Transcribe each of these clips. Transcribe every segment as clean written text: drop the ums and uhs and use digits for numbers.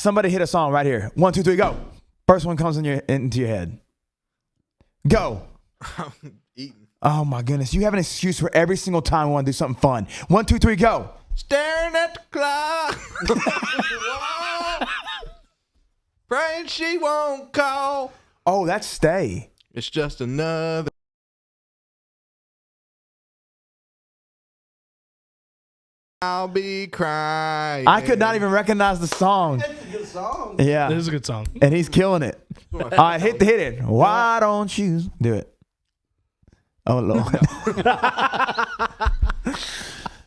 somebody hit a song right here. 1, 2, 3, go. First one comes into your head. Go. I'm eating. Oh my goodness. You have an excuse for every single time we want to do something fun. 1, 2, 3, go. Staring at the clock. Praying she won't call. Oh, that's Stay. It's just another. I'll be crying. I could not even recognize the song. That's a good song. Yeah. This is a good song. And he's killing it. All right, hit it. Why don't you do it? Oh, Lord.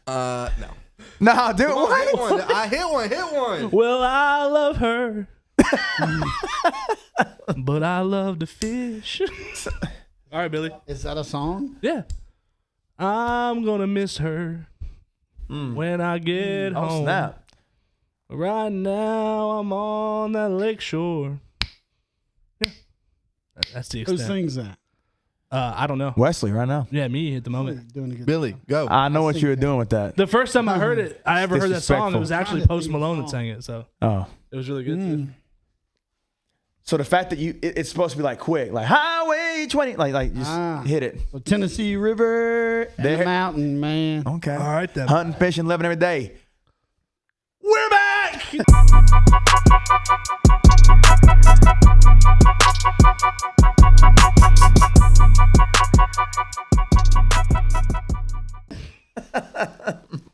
No. No, dude, what? I hit one. Well, I love her. But I love to fish. All right, Billy. Is that a song? Yeah. I'm going to miss her when I get home. Oh, snap. Right now, I'm on that lake shore. Yeah. That's the Who extent. sings that? I don't know. Wesley, right now. Yeah, me at the moment. Doing a good Billy, go. I know what you were doing with that. The first time I heard it, I ever heard that song, it was Disrespectful. actually Post Malone that sang it. So Oh. it was really good. too. So the fact that it's supposed to be like quick, like Highway 20, like just hit it. So Tennessee River and There- the mountain, man. Okay. All right, then. Hunting, fishing, living every day. We're back.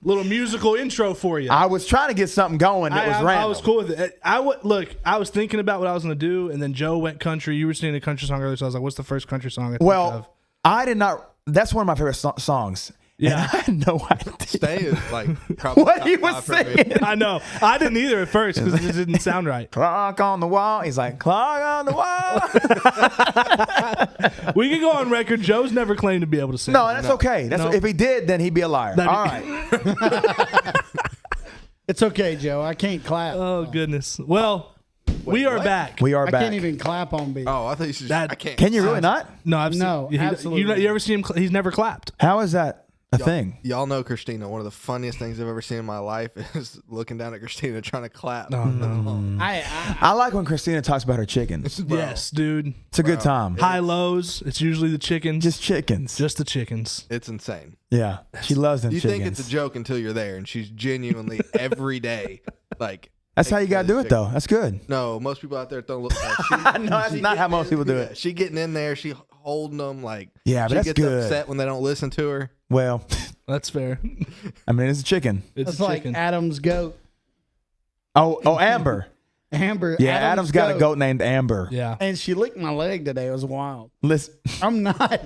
Little musical intro for you. I was trying to get something going that was random. I was cool with it. I was thinking about what I was going to do, and then Joe went country. You were singing a country song earlier, so I was like, "What's the first country song I think of?" Well, I did not. That's one of my favorite songs. Yeah. And I had no idea Stay is like probably what top he was 5 for me. saying. I know. I didn't either at first because it just didn't sound right. Clock on the wall. He's like, clock on the wall. We can go on record. Joe's never claimed to be able to sing. No, that's okay. That's No. if he did, then he'd be a liar. That'd All be- right. It's okay, Joe. I can't clap. Oh goodness. Well, we are what? back. We are I back. can't even clap on beat. Oh, I thought you should. That- I can't. Can you really not? No, I've No, seen, absolutely. You ever see him? He's never clapped. How is that a thing? Y'all know Christina. One of the funniest things I've ever seen in my life is looking down at Christina trying to clap. Oh no. I like when Christina talks about her chickens. Yes, dude. It's a good time. High lows. It's usually the chickens. Just chickens. Just the chickens. It's insane. Yeah. She loves them You chickens. think it's a joke until you're there, and she's genuinely every day like. That's how you taking got to do care it, of though. That's good. chicken. No, most people out there don't look. No, that's not how most people do it. She getting in there, she holding them like. Yeah, but she that's gets good. upset when they don't listen to her. Well, That's fair. I mean, it's a chicken. It's That's a like chicken. Adam's goat. Oh, Amber. Amber. Yeah, Adam's got a goat named Amber. Yeah. And she licked my leg today. It was wild. Listen, I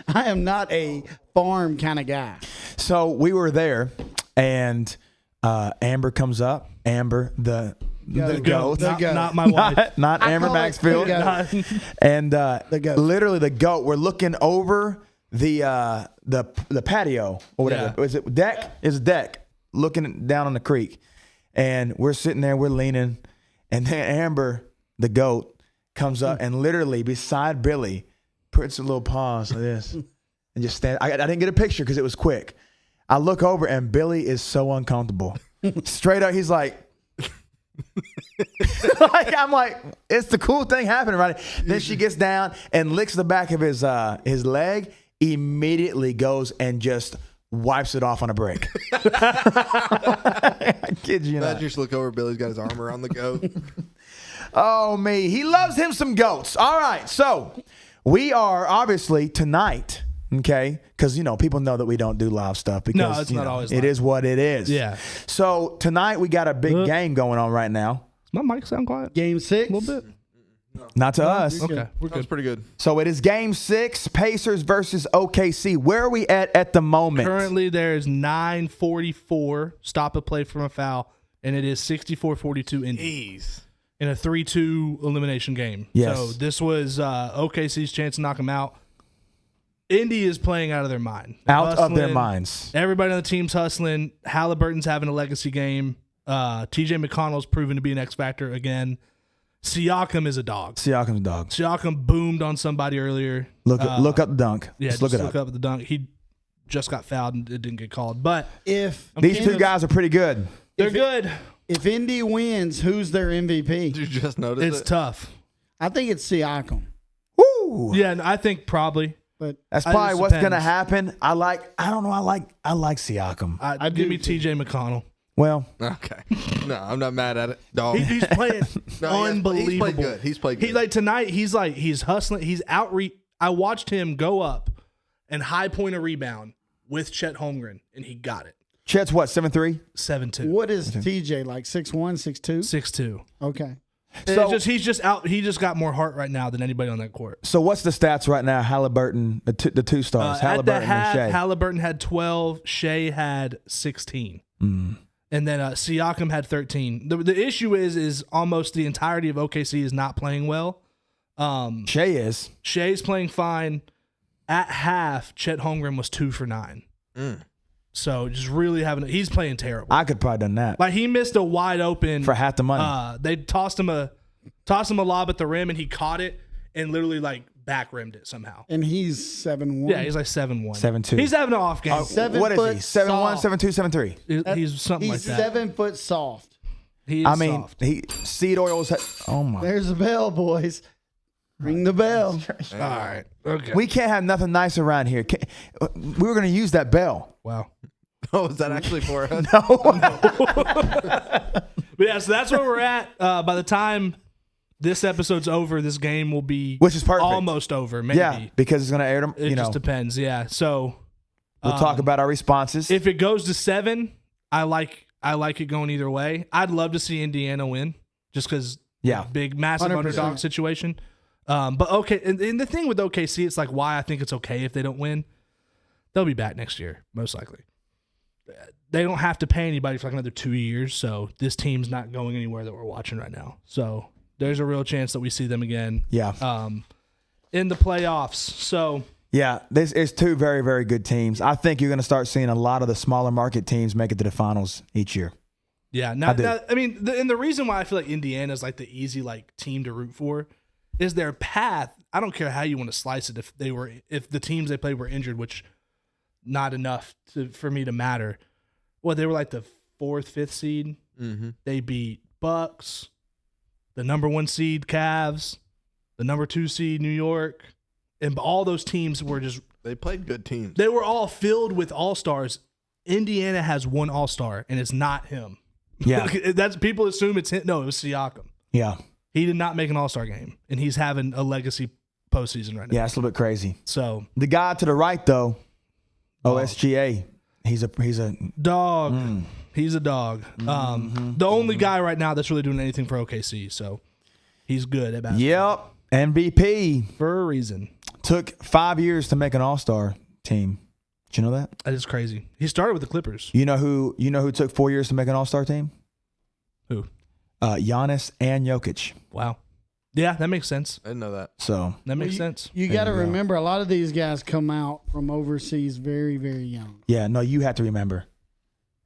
am not a farm kind of guy. so we were there, and Amber comes up. Amber, the goat. The goat. Not my wife. Not I Amber call it Maxfield. the goat. And goat. literally the goat. We're looking over the patio or whatever. Yeah. Is it deck? It's a deck looking down on the creek, and we're sitting there. We're leaning, and then Amber, the goat, comes up and literally beside Billy, puts a little pause like this, and just stand. I didn't get a picture because it was quick. I look over and Billy is so uncomfortable. Straight up, he's like. I'm like, it's the cool thing happening, right? Then she gets down and licks the back of his leg, immediately goes and just wipes it off on a brick. I kid you Imagine not. you just look over, Billy's got his arm around the goat. Oh, me. He loves him some goats. All right. So we are obviously tonight, okay? Because, people know that we don't do live stuff because No, it's not always it live. is what it is. Yeah. So tonight we got a big game going on right now. Does my mic sound quiet? Game 6. A little bit. Not to us. Okay, we're That's good. pretty good. So it is game 6, Pacers versus OKC. Where are we at the moment? Currently, there is 9:44 stop a play from a foul, and it is 64-42 Indy Jeez. in a 3-2 elimination game. Yes. So this was OKC's chance to knock them out. Indy is playing out of their mind. They're Out of their hustling. minds. Everybody on the team's hustling. Halliburton's having a legacy game. TJ McConnell's proven to be an X factor again. Siakam is a dog. Siakam's dog. Siakam boomed on somebody earlier. Look up the dunk. Yeah, just look it up. at the dunk. He just got fouled and it didn't get called. But If These two guys are pretty good. they're good. If Indy wins, who's their MVP? Did you just notice It's it? tough. I think it's Siakam. Woo! Yeah, and I think probably. But That's It probably just what's gonna depends. happen. I like Siakam. I Give do me too. TJ McConnell. Well, Okay. No, I'm not mad at it. Dog. He's playing No, unbelievable. He's played good. He's played good. He like tonight. He's hustling. He's I watched him go up and high point a rebound with Chet Holmgren, and he got it. Chet's what, 7'3"? 7-2, what is TJ like? 6'1", 6'2"? 6-2. Okay. So- He's just out. He just got more heart right now than anybody on that court. So what's the stats right now? Halliburton, the two stars, At the Halliburton half, and Shea. Halliburton had 12. Shea had 16. Mm. And then Siakam had 13. The issue is almost the entirety of OKC is not playing well. Shea is. Shea's playing fine. At half, Chet Holmgren was 2 for 9. So just really he's playing terrible. I could probably done that Like he missed a wide open for half the money. They tossed him a lob at the rim and he caught it and literally like back rimmed it somehow. And he's 7'1". Yeah, he's like 7-1. 7'2". He's having an off game. 7 what is foot he? 7'1", soft. 7'2", 7'3". He's something He's like that. 7 foot soft. He is I mean, soft. seed oils. Oh my! There's a bell, boys. Ring the bell. All right. Okay. We can't have nothing nice around here. We were going to use that bell. Wow. Oh, is that actually for us? But yeah, so that's where we're at. By the time this episode's over, this game will be Which is perfect. almost over. Maybe. Yeah, because it's going to air them. It just depends. Yeah. So We'll talk about our responses. if it goes to 7, I like it going either way. I'd love to see Indiana win just because big, massive 100%. underdog situation. But okay, and the thing with OKC, it's like why I think it's okay if they don't win. They'll be back next year, most likely. They don't have to pay anybody for like another 2 years, so this team's not going anywhere that we're watching right now. So there's a real chance that we see them again. Yeah. In the playoffs. So Yeah, this is two very, very good teams. I think you're going to start seeing a lot of the smaller market teams make it to the finals each year. yeah, I mean, and the reason why I feel like Indiana is like the easy like team to root for is their path. I don't care how you want to slice it. If the teams they played were injured, which not enough for me to matter. Well, they were like the 4th, 5th seed. Mm-hmm. They beat Bucks, the number 1 seed Cavs, the number 2 seed New York, and all those teams were just They played good teams. they were all filled with all-stars. Indiana has one all-star, and it's not him. Yeah. That's people assume it's him. No, it was Siakam. Yeah. He did not make an all-star game, and he's having a legacy postseason right now. Yeah, it's a little bit crazy. So The guy to the right, though, OSGA, he's a dog. He's a dog. The only guy right now that's really doing anything for OKC. So he's good at basketball. Yep, MVP. For a reason. Took 5 years to make an All-Star team. Did you know that? That is crazy. He started with the Clippers. You know who took 4 years to make an All-Star team? Who? Giannis and Jokic. Wow. Yeah, that makes sense. I didn't know that. So That makes sense. You got to you go. remember, a lot of these guys come out from overseas very, very young. yeah, no, you have to remember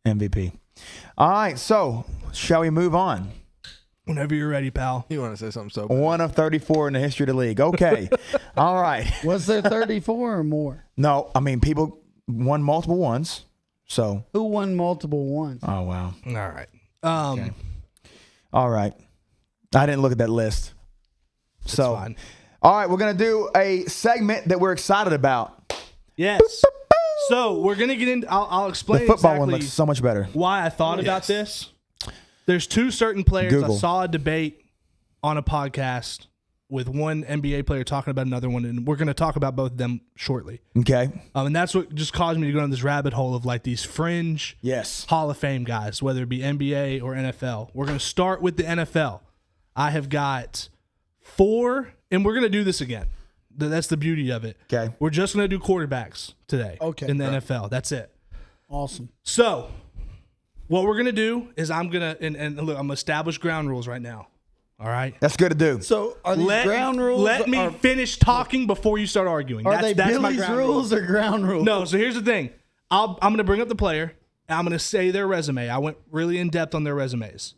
MVP. All right, so shall we move on? Whenever you're ready, pal. You want to say something so bad? 1 of 34 in the history of the league. Okay. All right. Was there 34 or more? No, I mean people won multiple ones. So, Who won multiple ones? oh wow. All right. Okay. All right. I didn't look at that list. So, fine. all right, we're going to do a segment that we're excited about. Yes. So we're going to get into, I'll The explain football exactly one looks so much better. why I thought about this. There's 2 certain players. Google. I saw a debate on a podcast with one NBA player talking about another one, and we're going to talk about both of them shortly. Okay. And that's what just caused me to go down this rabbit hole of like these fringe Yes. Hall of Fame guys, whether it be NBA or NFL. We're going to start with the NFL. I have got 4, and we're going to do this again. That's the beauty of it. Okay. We're just going to do quarterbacks today in the NFL. That's it. Awesome. So, what we're going to do is I'm going to, and look, I'm going to establish ground rules right now. All right? That's good to do. So are these ground rules? Let me finish talking before you start arguing. Are they that's my Billy's ground rules or ground rules? No, so here's the thing. I'm going to bring up the player, and I'm going to say their resume. I went really in depth on their resumes.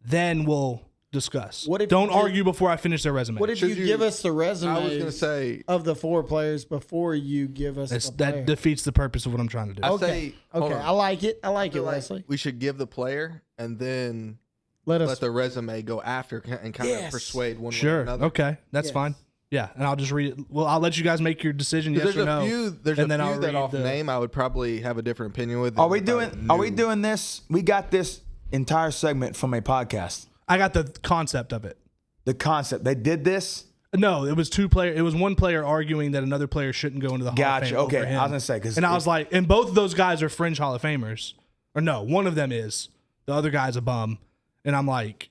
Then we'll discuss. What if Don't you just- argue before I finish their resume. What if you Should give you- us the resume I was going to say, of the 4 players before you give us the player? that defeats the purpose of what I'm trying to do. I Okay. say, hold Okay, on. I like it. I like I feel it, like Wesley. we should give the player and then let the resume go after and kind of persuade one way or Sure. another. Okay. That's Yes. fine. Yeah. And I'll just read it. Well, I'll let you guys make your decision. Yes There's or a no. few. There's and a then I'll few that read off the- name I would probably have a different opinion with. Are we if I doing? Are we knew. doing this? We got this entire segment from a podcast. I got the concept of it. The concept. They did this. No, it was two player. It was one player arguing that another player shouldn't go into the Hall of Gotcha. Fame. Okay. over him. I was gonna say, 'cause and I it- was like, and both of those guys are fringe Hall of Famers, or no, one of them is. The other guy's a bum, and I'm like,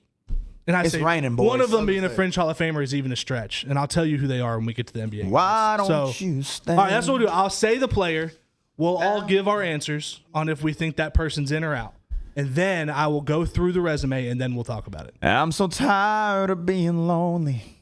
and I It's say raining, one boys. of them being a fringe Hall of Famer is even a stretch, and I'll tell you who they are when we get to the NBA. Why don't So- you stand? All right, that's what we'll do. I'll say the player. We'll all give our answers on if we think that person's in or out. And then I will go through the resume and then we'll talk about it. I'm so tired of being lonely.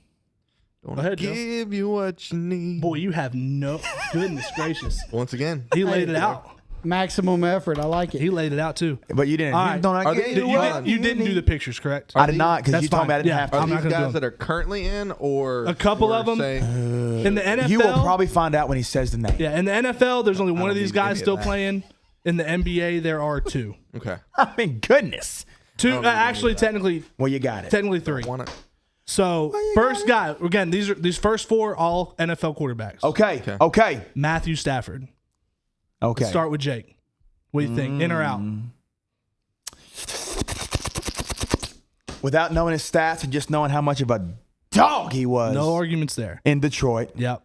Don't Go ahead, Joe. give you what you need. Boy, you have no goodness gracious. Once again, He laid it out. Maximum effort. I like it. He laid it out too. But you didn't. All You right. don't Are get they- you you what You didn't do the need. pictures, correct? I did not because That's you told me I fine. didn't Yeah, have to. are I'm not these gonna do guys them. that are currently in, or A couple of we're them. saying- In the NFL, You will probably find out when he says the name. yeah. In the NFL, there's only one don't of these need any guys of still that. playing. In the NBA, there are two. okay. I mean, goodness. Two, actually, technically Well, you got it. three. Want it? So first guy again. These first four all NFL quarterbacks. Okay. Okay. Matthew Stafford. Okay. Let's start with Jake. What do you think? In or out? Without knowing his stats and just knowing how much of a dog he was No arguments there. in Detroit, Yep.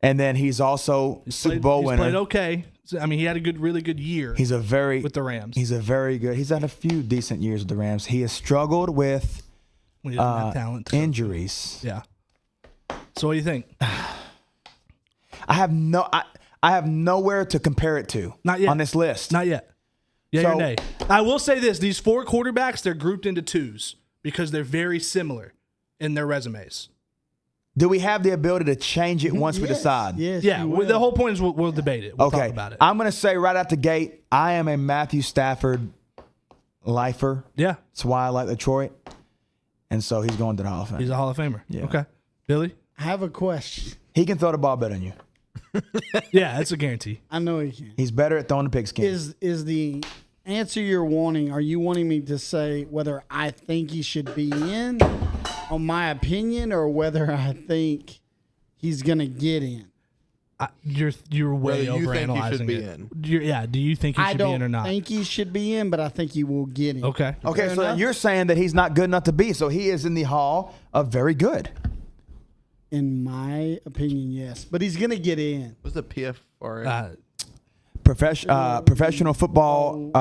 and then he's also Super Bowl He's winner. played okay. I mean, he had a really good year He's a very with the Rams. He's a very good. He's had a few decent years with the Rams. He has struggled with When he doesn't have talent. injuries. Yeah. So what do you think? I have nowhere to compare it to. Not yet. on this list. Not yet. Yeah So- or nay? I will say this: these four quarterbacks, they're grouped into twos because they're very similar in their resumes. Do we have the ability to change it once we Yes, decide? Yes. Yeah. you Well, will. the whole point is we'll debate it. We'll Okay. talk about it. I'm going to say right out the gate, I am a Matthew Stafford lifer. Yeah. That's why I like Detroit. And so he's going to the Hall of Fame. He's a Hall of Famer. Yeah. Okay. Billy? I have a question. He can throw the ball better than you. Yeah, that's a guarantee. I know he can. He's better at throwing the pigskin. Is the answer you're wanting? Are you wanting me to say whether I think he should be in, on my opinion, or whether I think he's gonna get in? You're way Whether you think he overanalyzing should be it. in. Yeah. Do you think he I should be in or don't not? think he should be in, but I think he will get in. Okay. Okay, Fair so enough. you're saying that he's not good enough to be. So he is in the Hall of Very Good. In my opinion, yes, but he's gonna get in. What's the PFRA? Professional Football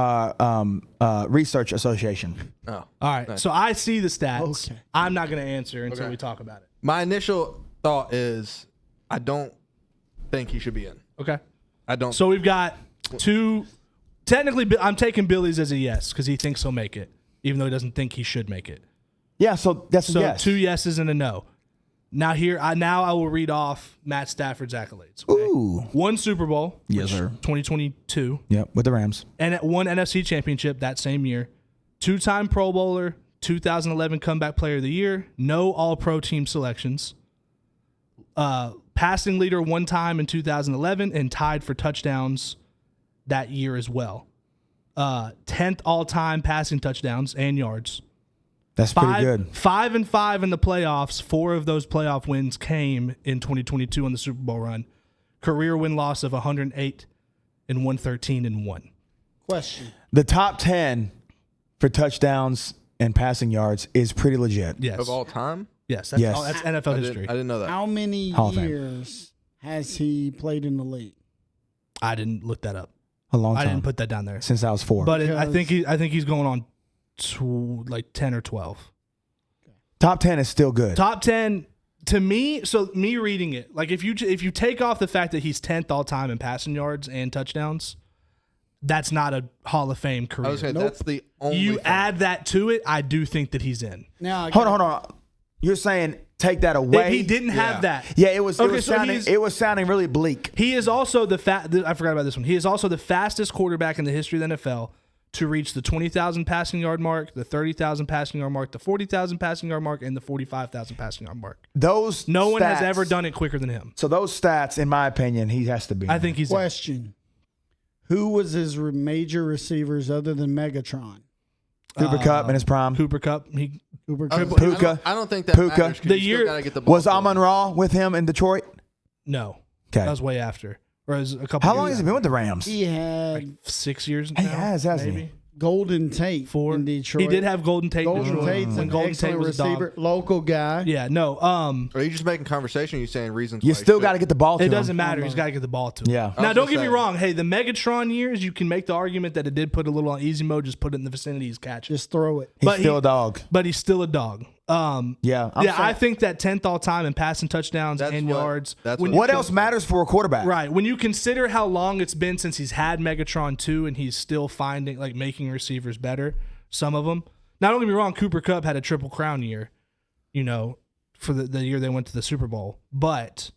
Research Association. oh, All right. So I see the stats. Okay. I'm not going to answer until Okay. we talk about it. my initial thought is, I don't think he should be in. Okay. I don't. So we've got two. Technically, I'm taking Billy's as a yes because he thinks he'll make it, even though he doesn't think he should make it. Yeah, so that's So a yes. two yeses and a no. Now I will read off Matt Stafford's accolades. Okay? Ooh. One Super Bowl, Yes, which- sir. 2022, Yep, with the Rams. and at one NFC Championship that same year. Two-time Pro Bowler, 2011 Comeback Player of the Year, no All-Pro team selections. Passing leader one time in 2011 and tied for touchdowns that year as well. 10th all-time passing touchdowns and yards. That's pretty good. 5-5 in the playoffs. 4 of those playoff wins came in 2022 on the Super Bowl run. Career win-loss of 108 and 113-1. Question. The top 10 for touchdowns and passing yards is pretty legit. Yes. of all time, Yes. That's, Yes. that's NFL I history. didn't know that. How many Hall of Fame. years has he played in the league? I didn't look that up. A long I time. didn't put that down there. Since I was 4. But I think Because- he's going on like 10 or 12. top 10 is still good. Top 10 to me. So me reading it, like if you take off the fact that he's 10th all time in passing yards and touchdowns, that's not a Hall of Fame I career. was saying Nope. that's the only. You thing. add that to it, I do think that he's in. Now, I Hold got- on. You're saying take that away? If he didn't have Yeah. that, Yeah, it was Okay, so sounding he's- it was sounding really bleak. he is also I forgot about this one. He is also the fastest quarterback in the history of the NFL to reach the 20,000 passing yard mark, the 30,000 passing yard mark, the 40,000 passing yard mark, and the 45,000 passing yard mark. Those No one has stats- ever done it quicker than him. So those stats, in my opinion, he has to be. I think he's in. Question. Who was his major receivers other than Megatron? Cooper Kupp in his prime. Cooper Kupp. Cooper I was Kupp. gonna say, Puka. I don't think that Puka. matters 'cause The you year- still gotta get the ball Was to him. Amon Ra with him in Detroit? No, Okay. that was way after. Or it was a couple. How years long has he after. been with the Rams? He had 6 years. He now, has, hasn't maybe? he? Golden Tate 4 in Detroit. He did have Golden Tate. in Golden Detroit, Tate's when an Golden Tate excellent was a dog. receiver, local guy. Yeah, no. Are you just making conversation? Or are you saying reasons? You why he still should? got to get the ball to It him. doesn't matter. He's got to get the ball to him. Yeah. I Now, was don't gonna get me say- wrong. Hey, the Megatron years, you can make the argument that it did put a little on easy mode. Just put it in the vicinity he's catching. Just throw it. He's but still he- a dog. But he's still a dog. Yeah. I think that 10th all time in passing touchdowns That's and what- yards. that's when what- you What else matters for a quarterback? Right. When you consider how long it's been since he's had Megatron 2 and he's still finding, like, making receivers better, some of them. Now, don't get me wrong, Cooper Kupp had a Triple Crown year, for the year they went to the Super Bowl. But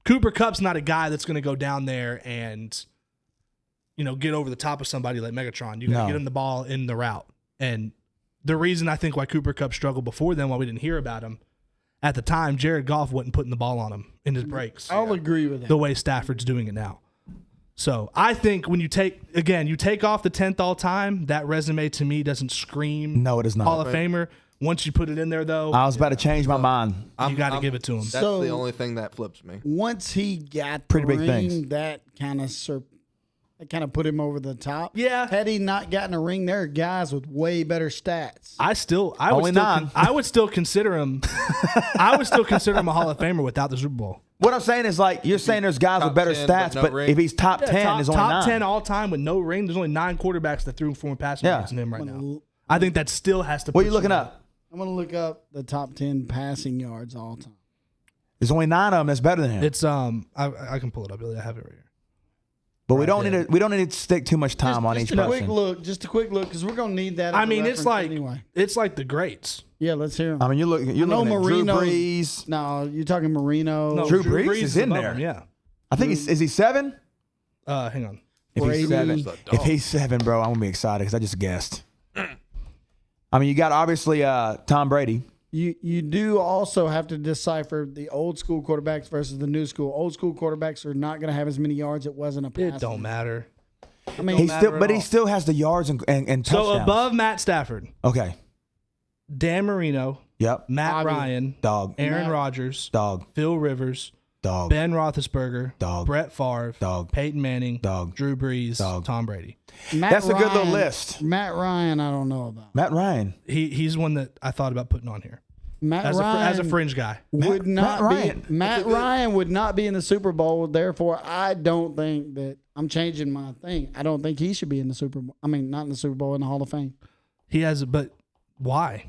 Cooper Kupp's not a guy that's going to go down there and, get over the top of somebody like Megatron. You got to No. get him the ball in the route. And the reason I think why Cooper Kupp struggled before then, why we didn't hear about him, at the time, Jared Goff wasn't putting the ball on him in his breaks I'll agree with that. the way Stafford's doing it now. So I think when you take off the 10th all time, that resume to me doesn't scream No, it is not. Hall of Famer. Once you put it in there, though, I was about to change my mind. you got to give it to him. That's So- the only thing that flips me. Once he got Pretty the big ring, things. that kind of put him over the top. Yeah. Had he not gotten a ring, there are guys with way better stats. I would still consider him. I would still consider him a Hall of Famer without the Super Bowl. What I'm saying is, like, you're saying there's guys Top with better 10, but stats, no but ring. if he's top 10, there's only top 9. 10 all time with no ring. There's only 9 quarterbacks that threw for more passing Yeah. yards than him right now. I think that still has to. What are put you looking some- up? I'm going to look up the top 10 passing yards all time. There's only 9 of them that's better than him. It's I can pull it up, Billy. I have it right here. But we don't need to stick too much time on each Just a quick person. look, because we're going to need that. as I a mean, it's reference like anyway. it's like the greats. Yeah, let's hear him. I mean, you're looking at Drew Marino- Brees. No, you're talking Marino. No, Drew Brees is in above there. him, yeah. I think is he 7? Hang on. If Brady. he's 7, if he's 7, bro, I'm gonna be excited because I just guessed. I mean, you got obviously Tom Brady. You do also have to decipher the old school quarterbacks versus the new school. Old school quarterbacks are not going to have as many yards. It wasn't a pass. It don't matter. I mean, He matter still, at but he all. still has the yards and touchdowns. So above Matt Stafford, Okay. Dan Marino, Yep. Matt Bobby. Ryan, Dog. Aaron Matt- Rodgers, Dog. Phil Rivers, Dog. Ben Roethlisberger, Dog. Brett Favre, Dog. Peyton Manning, Dog. Drew Brees, Dog. Tom Brady. Matt That's a good little Ryan- list. Matt Ryan, I don't know about. Matt Ryan. He's one that I thought about putting on here Matt as Ryan a fringe guy. would Matt not Ryan. be. Matt Ryan would not be in the Super Bowl. Therefore, I don't think that I'm changing my thing. I don't think he should be in the Super Bowl. I mean, not in the Super Bowl, in the Hall of Fame, He has, but why?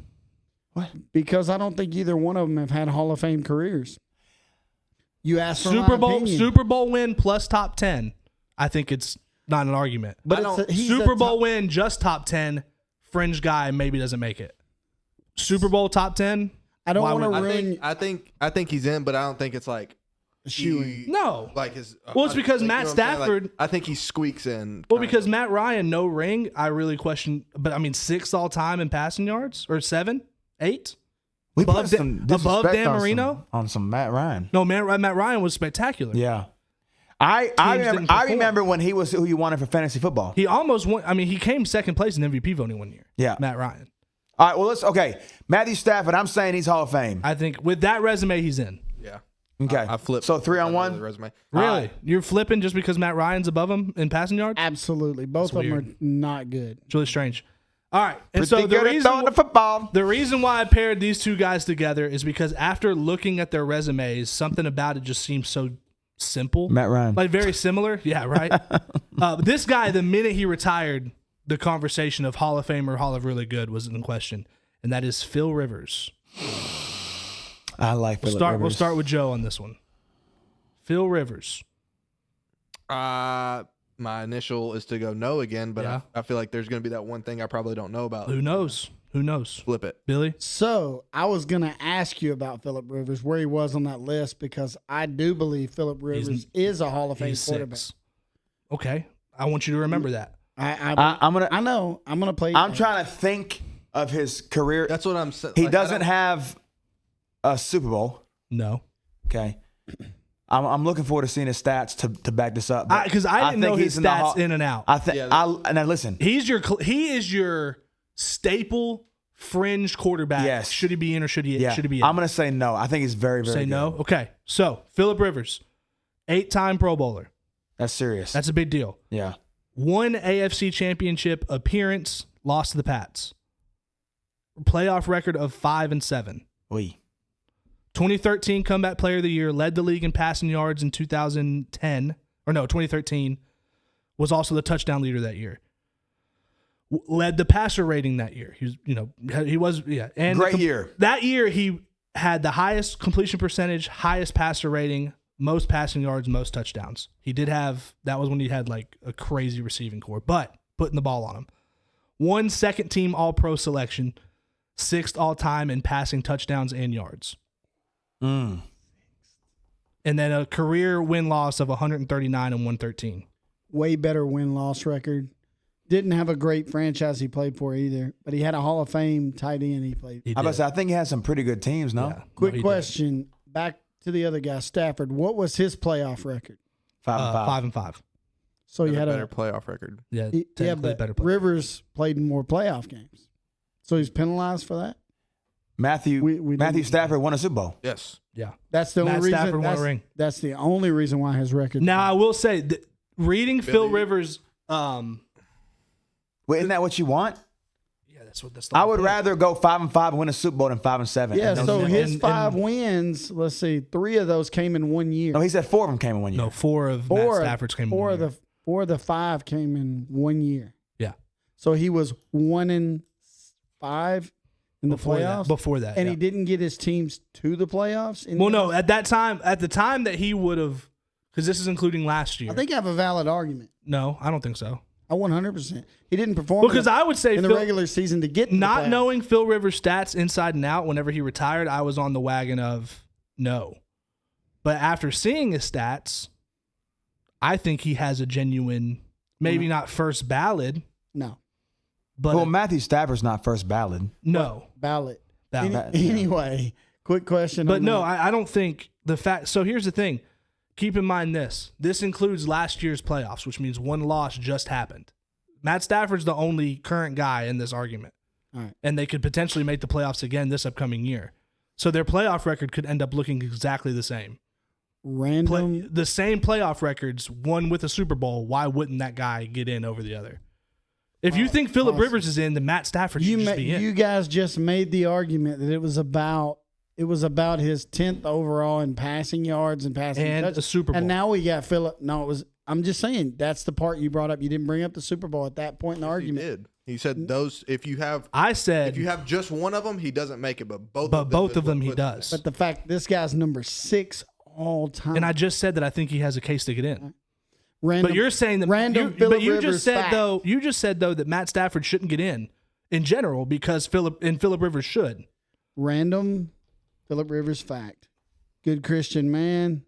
because I don't think either one of them have had Hall of Fame careers. You asked for Super my Bowl opinion. Super Bowl win plus top 10. I think it's not an argument. but he's a Super Bowl top- win just top 10. Fringe guy maybe doesn't make it. Super Bowl top 10. I don't why want to would- ruin. I think he's in, but I don't think it's like Shoeing. No. like his. Well, it's because like, Matt you know what I'm saying? Like, Stafford- I think he squeaks in. Well, kind because of. Matt Ryan, no ring, I really question. But I mean, 6th all time in passing yards or 7, 8. We Above put Dan- some above disrespect Dan on Marino? on some Matt Ryan. No, Matt Ryan was spectacular. Yeah. I didn't perform. remember when he was who you wanted for fantasy football. He almost won. I mean, he came second place in MVP voting one year. Yeah. Matt Ryan. All right, well, okay. Matthew Stafford, I'm saying he's Hall of Fame. I think with that resume, he's in. Yeah. Okay. I flipped. So 3 on the 1? resume. Really? You're flipping just because Matt Ryan's above him in passing yards? Absolutely, both of them are not good. It's really strange. All right. And Pretty so the good at throwing the football. reason why I paired these two guys together is because after looking at their resumes, something about it just seems so simple. Matt Ryan. Like very similar. Yeah, right? This guy, the minute he retired, the conversation of Hall of Fame or Hall of Really Good was in question. And that is Phil Rivers. I like Phillip Rivers. We'll start with Joe on this one. Phil Rivers. My initial is to go no again, but Yeah. I feel like there's going to be that one thing I probably don't know about. Who knows? Who knows? Flip it. Billy? So I was gonna ask you about Phillip Rivers, where he was on that list, because I do believe Phillip Rivers is a Hall of Fame He's quarterback. 6. Okay. I want you to remember that. I'm gonna. I know. I'm gonna play. I'm trying to think of his career. That's what I'm saying. He doesn't have a Super Bowl. No. Okay. I'm looking forward to seeing his stats to back this up. Because I didn't know think his he's in the stats in and out. I think. Yeah, now listen. He is your staple fringe quarterback. Yes. Should he be in or should he be in? I'm going to say no. I think he's very, very Say good. no? Okay. So, Phillip Rivers, 8-time Pro Bowler. That's serious. That's a big deal. yeah. One AFC championship appearance, lost to the Pats. Playoff record of 5-7. Oui. 2013 Comeback Player of the Year, led the league in passing yards in 2013. Was also the touchdown leader that year. Led the passer rating that year. He was. And Great year. That year he had the highest completion percentage, highest passer rating, most passing yards, most touchdowns. He did have, that was when he had like a crazy receiving core, but putting the ball on him. 1 second team All-Pro selection, 6th all-time in passing touchdowns and yards. Mm. And then a career win-loss of 139 and 113. Way better win-loss record. Didn't have a great franchise he played for either, but he had a Hall of Fame tight end he played. He I did. think he had some pretty good teams, no? Yeah. Quick No, he question. Back to the other guy, Stafford. What was his playoff record? 5-5. 5-5. So you Had had a better a playoff record. Yeah, yeah, technically but better player. Rivers played more playoff games, so he's penalized for that. Matthew We didn't- Stafford won a Super Bowl. Yes. Yeah. That's the Matt only reason. Stafford won a ring. That's the only reason why his record. Now I will say, reading Phil Billy. Rivers, Wait, isn't that what you want? yeah, that's the I whole would thing. rather go 5-5 and win a Super Bowl than 5-7. yeah. And So those- his and- 5 wins. Let's see, 3 of those came in 1 year. No, he said 4 of them came in 1 year. No, 4 of Four Matt of- Stafford's came. four in of one the year. 4 of the 5 came in 1 year. Yeah. So he was 1-5 in the playoffs. Before that, And yeah. he didn't get his teams to the playoffs. in Well, the- no, at the time that he would have, because this is including last year. I think I have a valid argument. No, I don't think so. I 100%. He didn't perform Because I would say in the Phil, regular season to get to the not playoffs. knowing Phil Rivers' stats inside and out whenever he retired, I was on the wagon of no. But after seeing his stats, I think he has a genuine, maybe not first ballot, No, but Well, Matthew Stafford's not first ballot. no. ballot. Ballot. Anyway, quick question. But on no, that. I don't think the fact. So here's the thing. Keep in mind this. This includes last year's playoffs, which means one loss just happened. Matt Stafford's the only current guy in this argument. All right. And they could potentially make the playoffs again this upcoming year. So their playoff record could end up looking exactly the same. Random. The same playoff records, one with a Super Bowl. Why wouldn't that guy get in over the other? If you think Phillip awesome. Rivers is in, then Matt Stafford should just be in. You guys just made the argument that it was about his 10th overall in passing yards and passing And touchdowns. a Super Bowl. And now we got Phillip. No, it was. I'm just saying that's the part you brought up. You didn't bring up the Super Bowl at that point in the He argument. did. He said those. If you have I said, just one of them, he doesn't make it. But both. but of them both is of them what he puts him does. But the fact this guy's number 6 all time. And I just said that I think he has a case to get in. random, But you're saying that random. but Phillip you Rivers just said fact. though that Matt Stafford shouldn't get in general because Phillip Rivers should. Random Phillip Rivers fact. Good Christian man.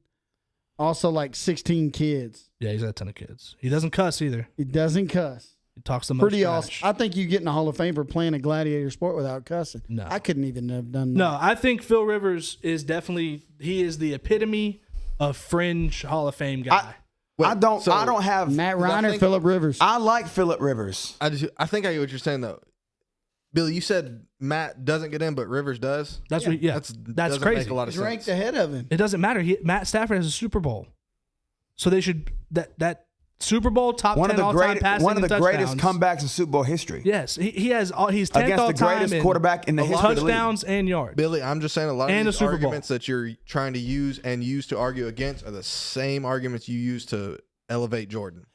Also like 16 kids. Yeah, he's got a ton of kids. He doesn't cuss either. He doesn't cuss. He talks the most Pretty trash. awesome. I think you get in the Hall of Fame for playing a gladiator sport without cussing. No. I couldn't even have done that. No, I think Phil Rivers is definitely he is the epitome of fringe Hall of Fame guy. I don't have. Matt I Reiner, think- Phillip Rivers. I like Phillip Rivers. I think I get what you're saying though. Billy, you said Matt doesn't get in, but Rivers does. That's doesn't crazy. Make a lot of He's ranked sense. ahead of him. It doesn't matter. Matt Stafford has a Super Bowl, so they should that Super Bowl top One 10 of the all-time great, passing one of and the greatest touchdowns. comebacks in Super Bowl history. Yes, he has all. He's 10th Against the all-time greatest in quarterback in the history of the league. touchdowns and yards. Billy, I'm just saying a lot of And a these Super Bowl. arguments that you're trying to use to argue against are the same arguments you use to elevate Jordan.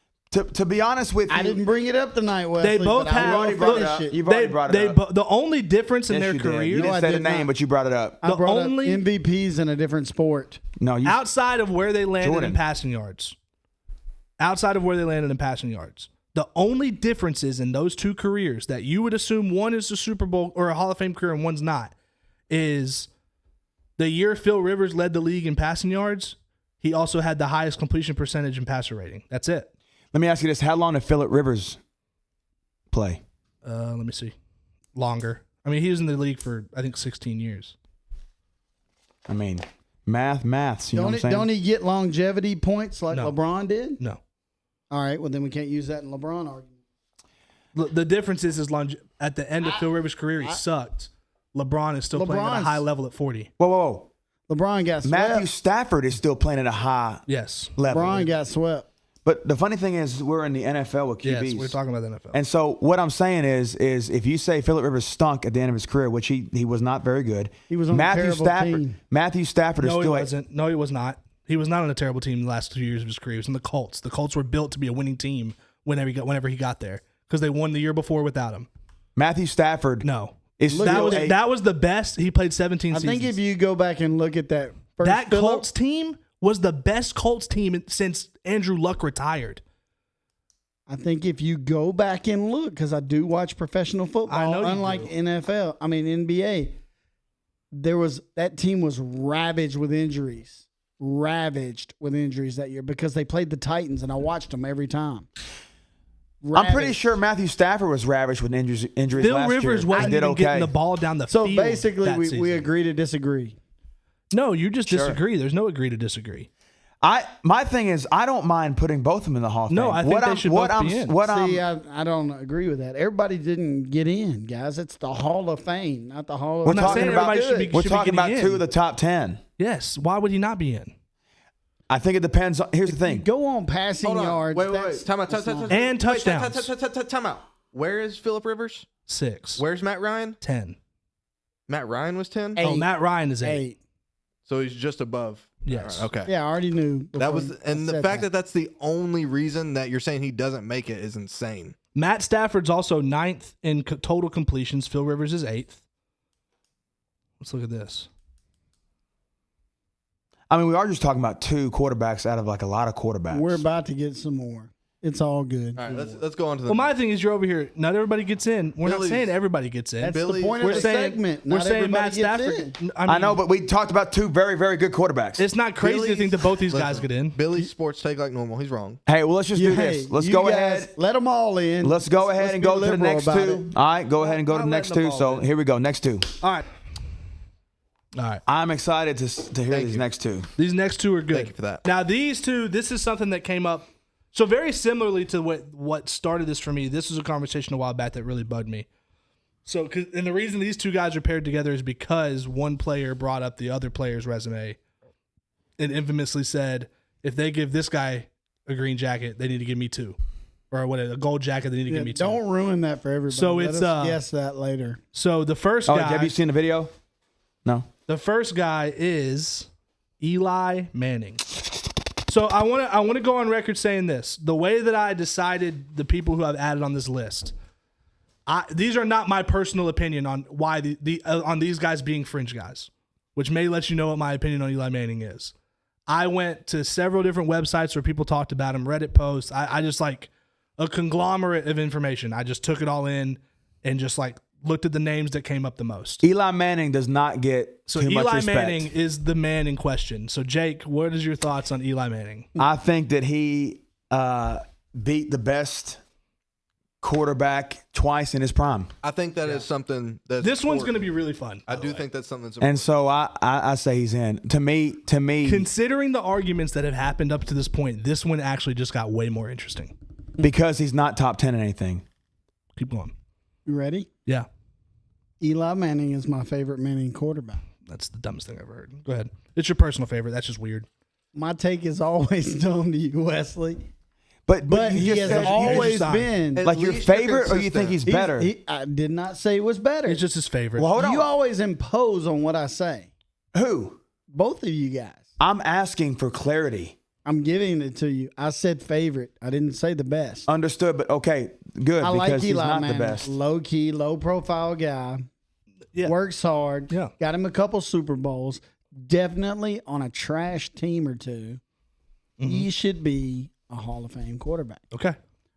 To be honest with you, I didn't bring it up tonight, Wesley. They both but I have- will already brought it finish up. it. You've already brought it up. The only difference in Yes, their you did. You careers, No, I didn't say the did name, not. but you brought it up. I the brought only- up MVPs in a different sport. No, you. outside of where they landed Jordan. in passing yards, the only differences in those two careers that you would assume one is a Super Bowl or a Hall of Fame career and one's not is the year Phil Rivers led the league in passing yards. He also had the highest completion percentage and passer rating. That's it. Let me ask you this: how long did Phillip Rivers play? Let me see. Longer. I mean, he was in the league for I think 16 years. I mean, maths. You know what I'm saying? Don't he get longevity points like No. LeBron did? No. All right, well then we can't use that in LeBron argument. The difference is at the end of Phil Rivers' career, he sucked. LeBron is still playing at a LeBron's- high level at 40. Whoa. LeBron got Matthew swept. Stafford is still playing at a high Yes. level. LeBron got swept. But the funny thing is, we're in the NFL with QBs. Yes, we're talking about the NFL. And so what I'm saying is if you say Phillip Rivers stunk at the end of his career, which he was not very good. He was on a terrible team. Matthew Stafford is no, he still wasn't. No, he was not. He was not on a terrible team the last 2 years of his career. He was in the Colts. The Colts were built to be a winning team whenever he got there because they won the year before without him. Matthew Stafford. No. Is That was the best. He played 17 I seasons. think if you go back and look at that first that Phillip- Colts team was the best Colts team since Andrew Luck retired. I think if you go back and look, because I do watch professional football, I know you unlike do. NBA, that team was ravaged with injuries that year because they played the Titans, and I watched them every time. I'm pretty Ravaged. sure Matthew Stafford was ravaged with injuries Phil last Rivers year. wasn't Did even okay. getting the ball down the So field. basically, that we season. agree to disagree. No, you just Sure. disagree. There's no agree to disagree. My thing is, I don't mind putting both of them in the Hall of Fame. No, I think they should both be in. See, I don't agree with that. Everybody didn't get in, guys. It's the Hall of Fame, not the Hall of We're Fame. not talking saying about everybody should be- we're should be talking about getting 2 in. of the top 10. Yes. Why would he not be in? I think it depends. Here's the thing. Go on passing Hold on. yards. Wait. that's- Time out. that's not- And touchdowns. Time out. Where is Phillip Rivers? 6. Where's Matt Ryan? 10. Matt Ryan was 10. Eight. Oh, Matt Ryan is 8. 8. So he's just above. Yes. Matt Ryan. Okay. Yeah, I already knew. That before was, you and the said fact that that's the only reason that you're saying he doesn't make it is insane. Matt Stafford's also 9th in total completions. Phil Rivers is 8th. Let's look at this. I mean, we are just talking about 2 quarterbacks out of like a lot of quarterbacks. We're about to get some more. It's all good. All right, let's go on to the. Well, my thing is you're over here. Not everybody gets in. We're Billy's- not saying everybody gets in. That's Billy- the point we're of the saying segment. we're Not saying everybody Matt gets Stafford. in. I know, but we talked about 2 very, very good quarterbacks. it's not crazy to think that both these guys get in. Billy's sports take like normal. He's wrong. Hey, well, let's just do Hey, this. Let's you go guys, ahead. Let them all in. Let's go ahead Let's and be go to the liberal next about 2. it. All right, go ahead and go to the Not next letting 2. them So all in. here we go. Next 2. All right. All right. I'm excited to hear Thank these you. next 2. These next 2 are good. Thank you for that. Now these 2, this is something that came up. So very similarly to what started this for me. This was a conversation a while back that really bugged me. So, and the reason these 2 guys are paired together is because one player brought up the other player's resume and infamously said, if they give this guy a green jacket, they need to give me 2. Or what, a gold jacket, they need to Yeah, give me 2. don't ruin that for everybody. So Let it's, us guess that later. So the first Oh, guy, have you seen the video? No. the first guy is Eli Manning. So I want to go on record saying this. The way that I decided the people who I've added on this list, these are not my personal opinion on why on these guys being fringe guys, which may let you know what my opinion on Eli Manning is. I went to several different websites where people talked about him, Reddit posts. I just like a conglomerate of information. I just took it all in and just like looked at the names that came up the most. Eli Manning does not get So too much Eli respect. Manning is the man in question. So Jake, what is your thoughts on Eli Manning? I think that he beat the best quarterback twice in his prime. I think that is something that's This one's going to important. be really fun. I do think that's something that's And important. so I say he's in. To me, Considering the arguments that have happened up to this point, this one actually just got way more interesting. because he's not top 10 in anything. Keep going. You ready? Yeah, Eli Manning is my favorite Manning quarterback. that's the dumbest thing I've ever heard. Go ahead. It's your personal favorite. That's just weird. My take is always known to you, Wesley. But But you he just has said- always signed. been. At like your least you're favorite, or you think he's consistent. better? I did not say it was better. It's just his favorite. Well, hold on. You always impose on what I say. Who? Both of you guys. I'm asking for clarity. I'm giving it to you. I said favorite. I didn't say the best. Understood, but okay, good I because like he's Eli not Manning. the best. Low key, low profile guy. Yeah. Works hard. Yeah. Got him a couple Super Bowls. Definitely on a trash team or two. Mm-hmm. He should be a Hall of Fame quarterback. Okay.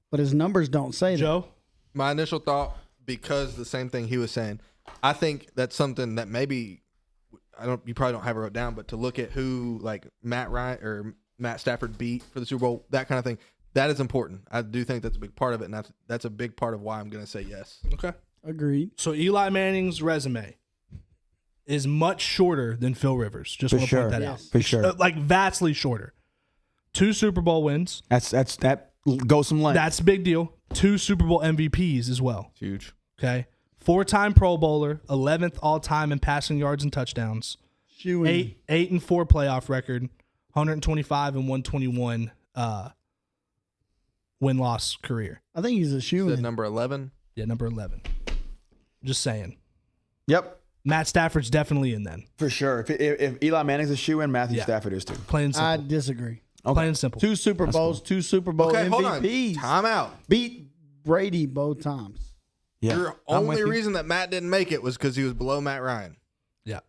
But his numbers don't say that. Joe? My initial thought, because the same thing he was saying, I think that's something that maybe you probably don't have it wrote down, but to look at who like Matt Ryan or Matt Stafford beat for the Super Bowl, that kind of thing, that is important. I do think that's a big part of it, and that's a big part of why I'm going to say yes. Okay. Agreed. So Eli Manning's resume is much shorter than Phil Rivers. Just For want to sure. point that Yes. out. For sure. Like vastly shorter. 2 Super Bowl wins. That go some length. That's a big deal. 2 Super Bowl MVPs as well. Huge. Okay. 4-time Pro Bowler, 11th all time in passing yards and touchdowns. Shoeing. 8-4 playoff record, 125 and 121 win-loss career. I think he's a Said shoe-in. number 11. Yeah, number 11. Just saying. Yep, Matt Stafford's definitely in then. for sure. If Eli Manning's a shoe in, Matthew Yeah. Stafford is too. Plain and I simple. disagree. Plain and simple. 2 Super Bowls, 2 Super Bowl Okay, hold on. MVPs. Time out. Beat Brady both times. Yeah, Your I'm with only you. reason that Matt didn't make it was because he was below Matt Ryan. Yeah.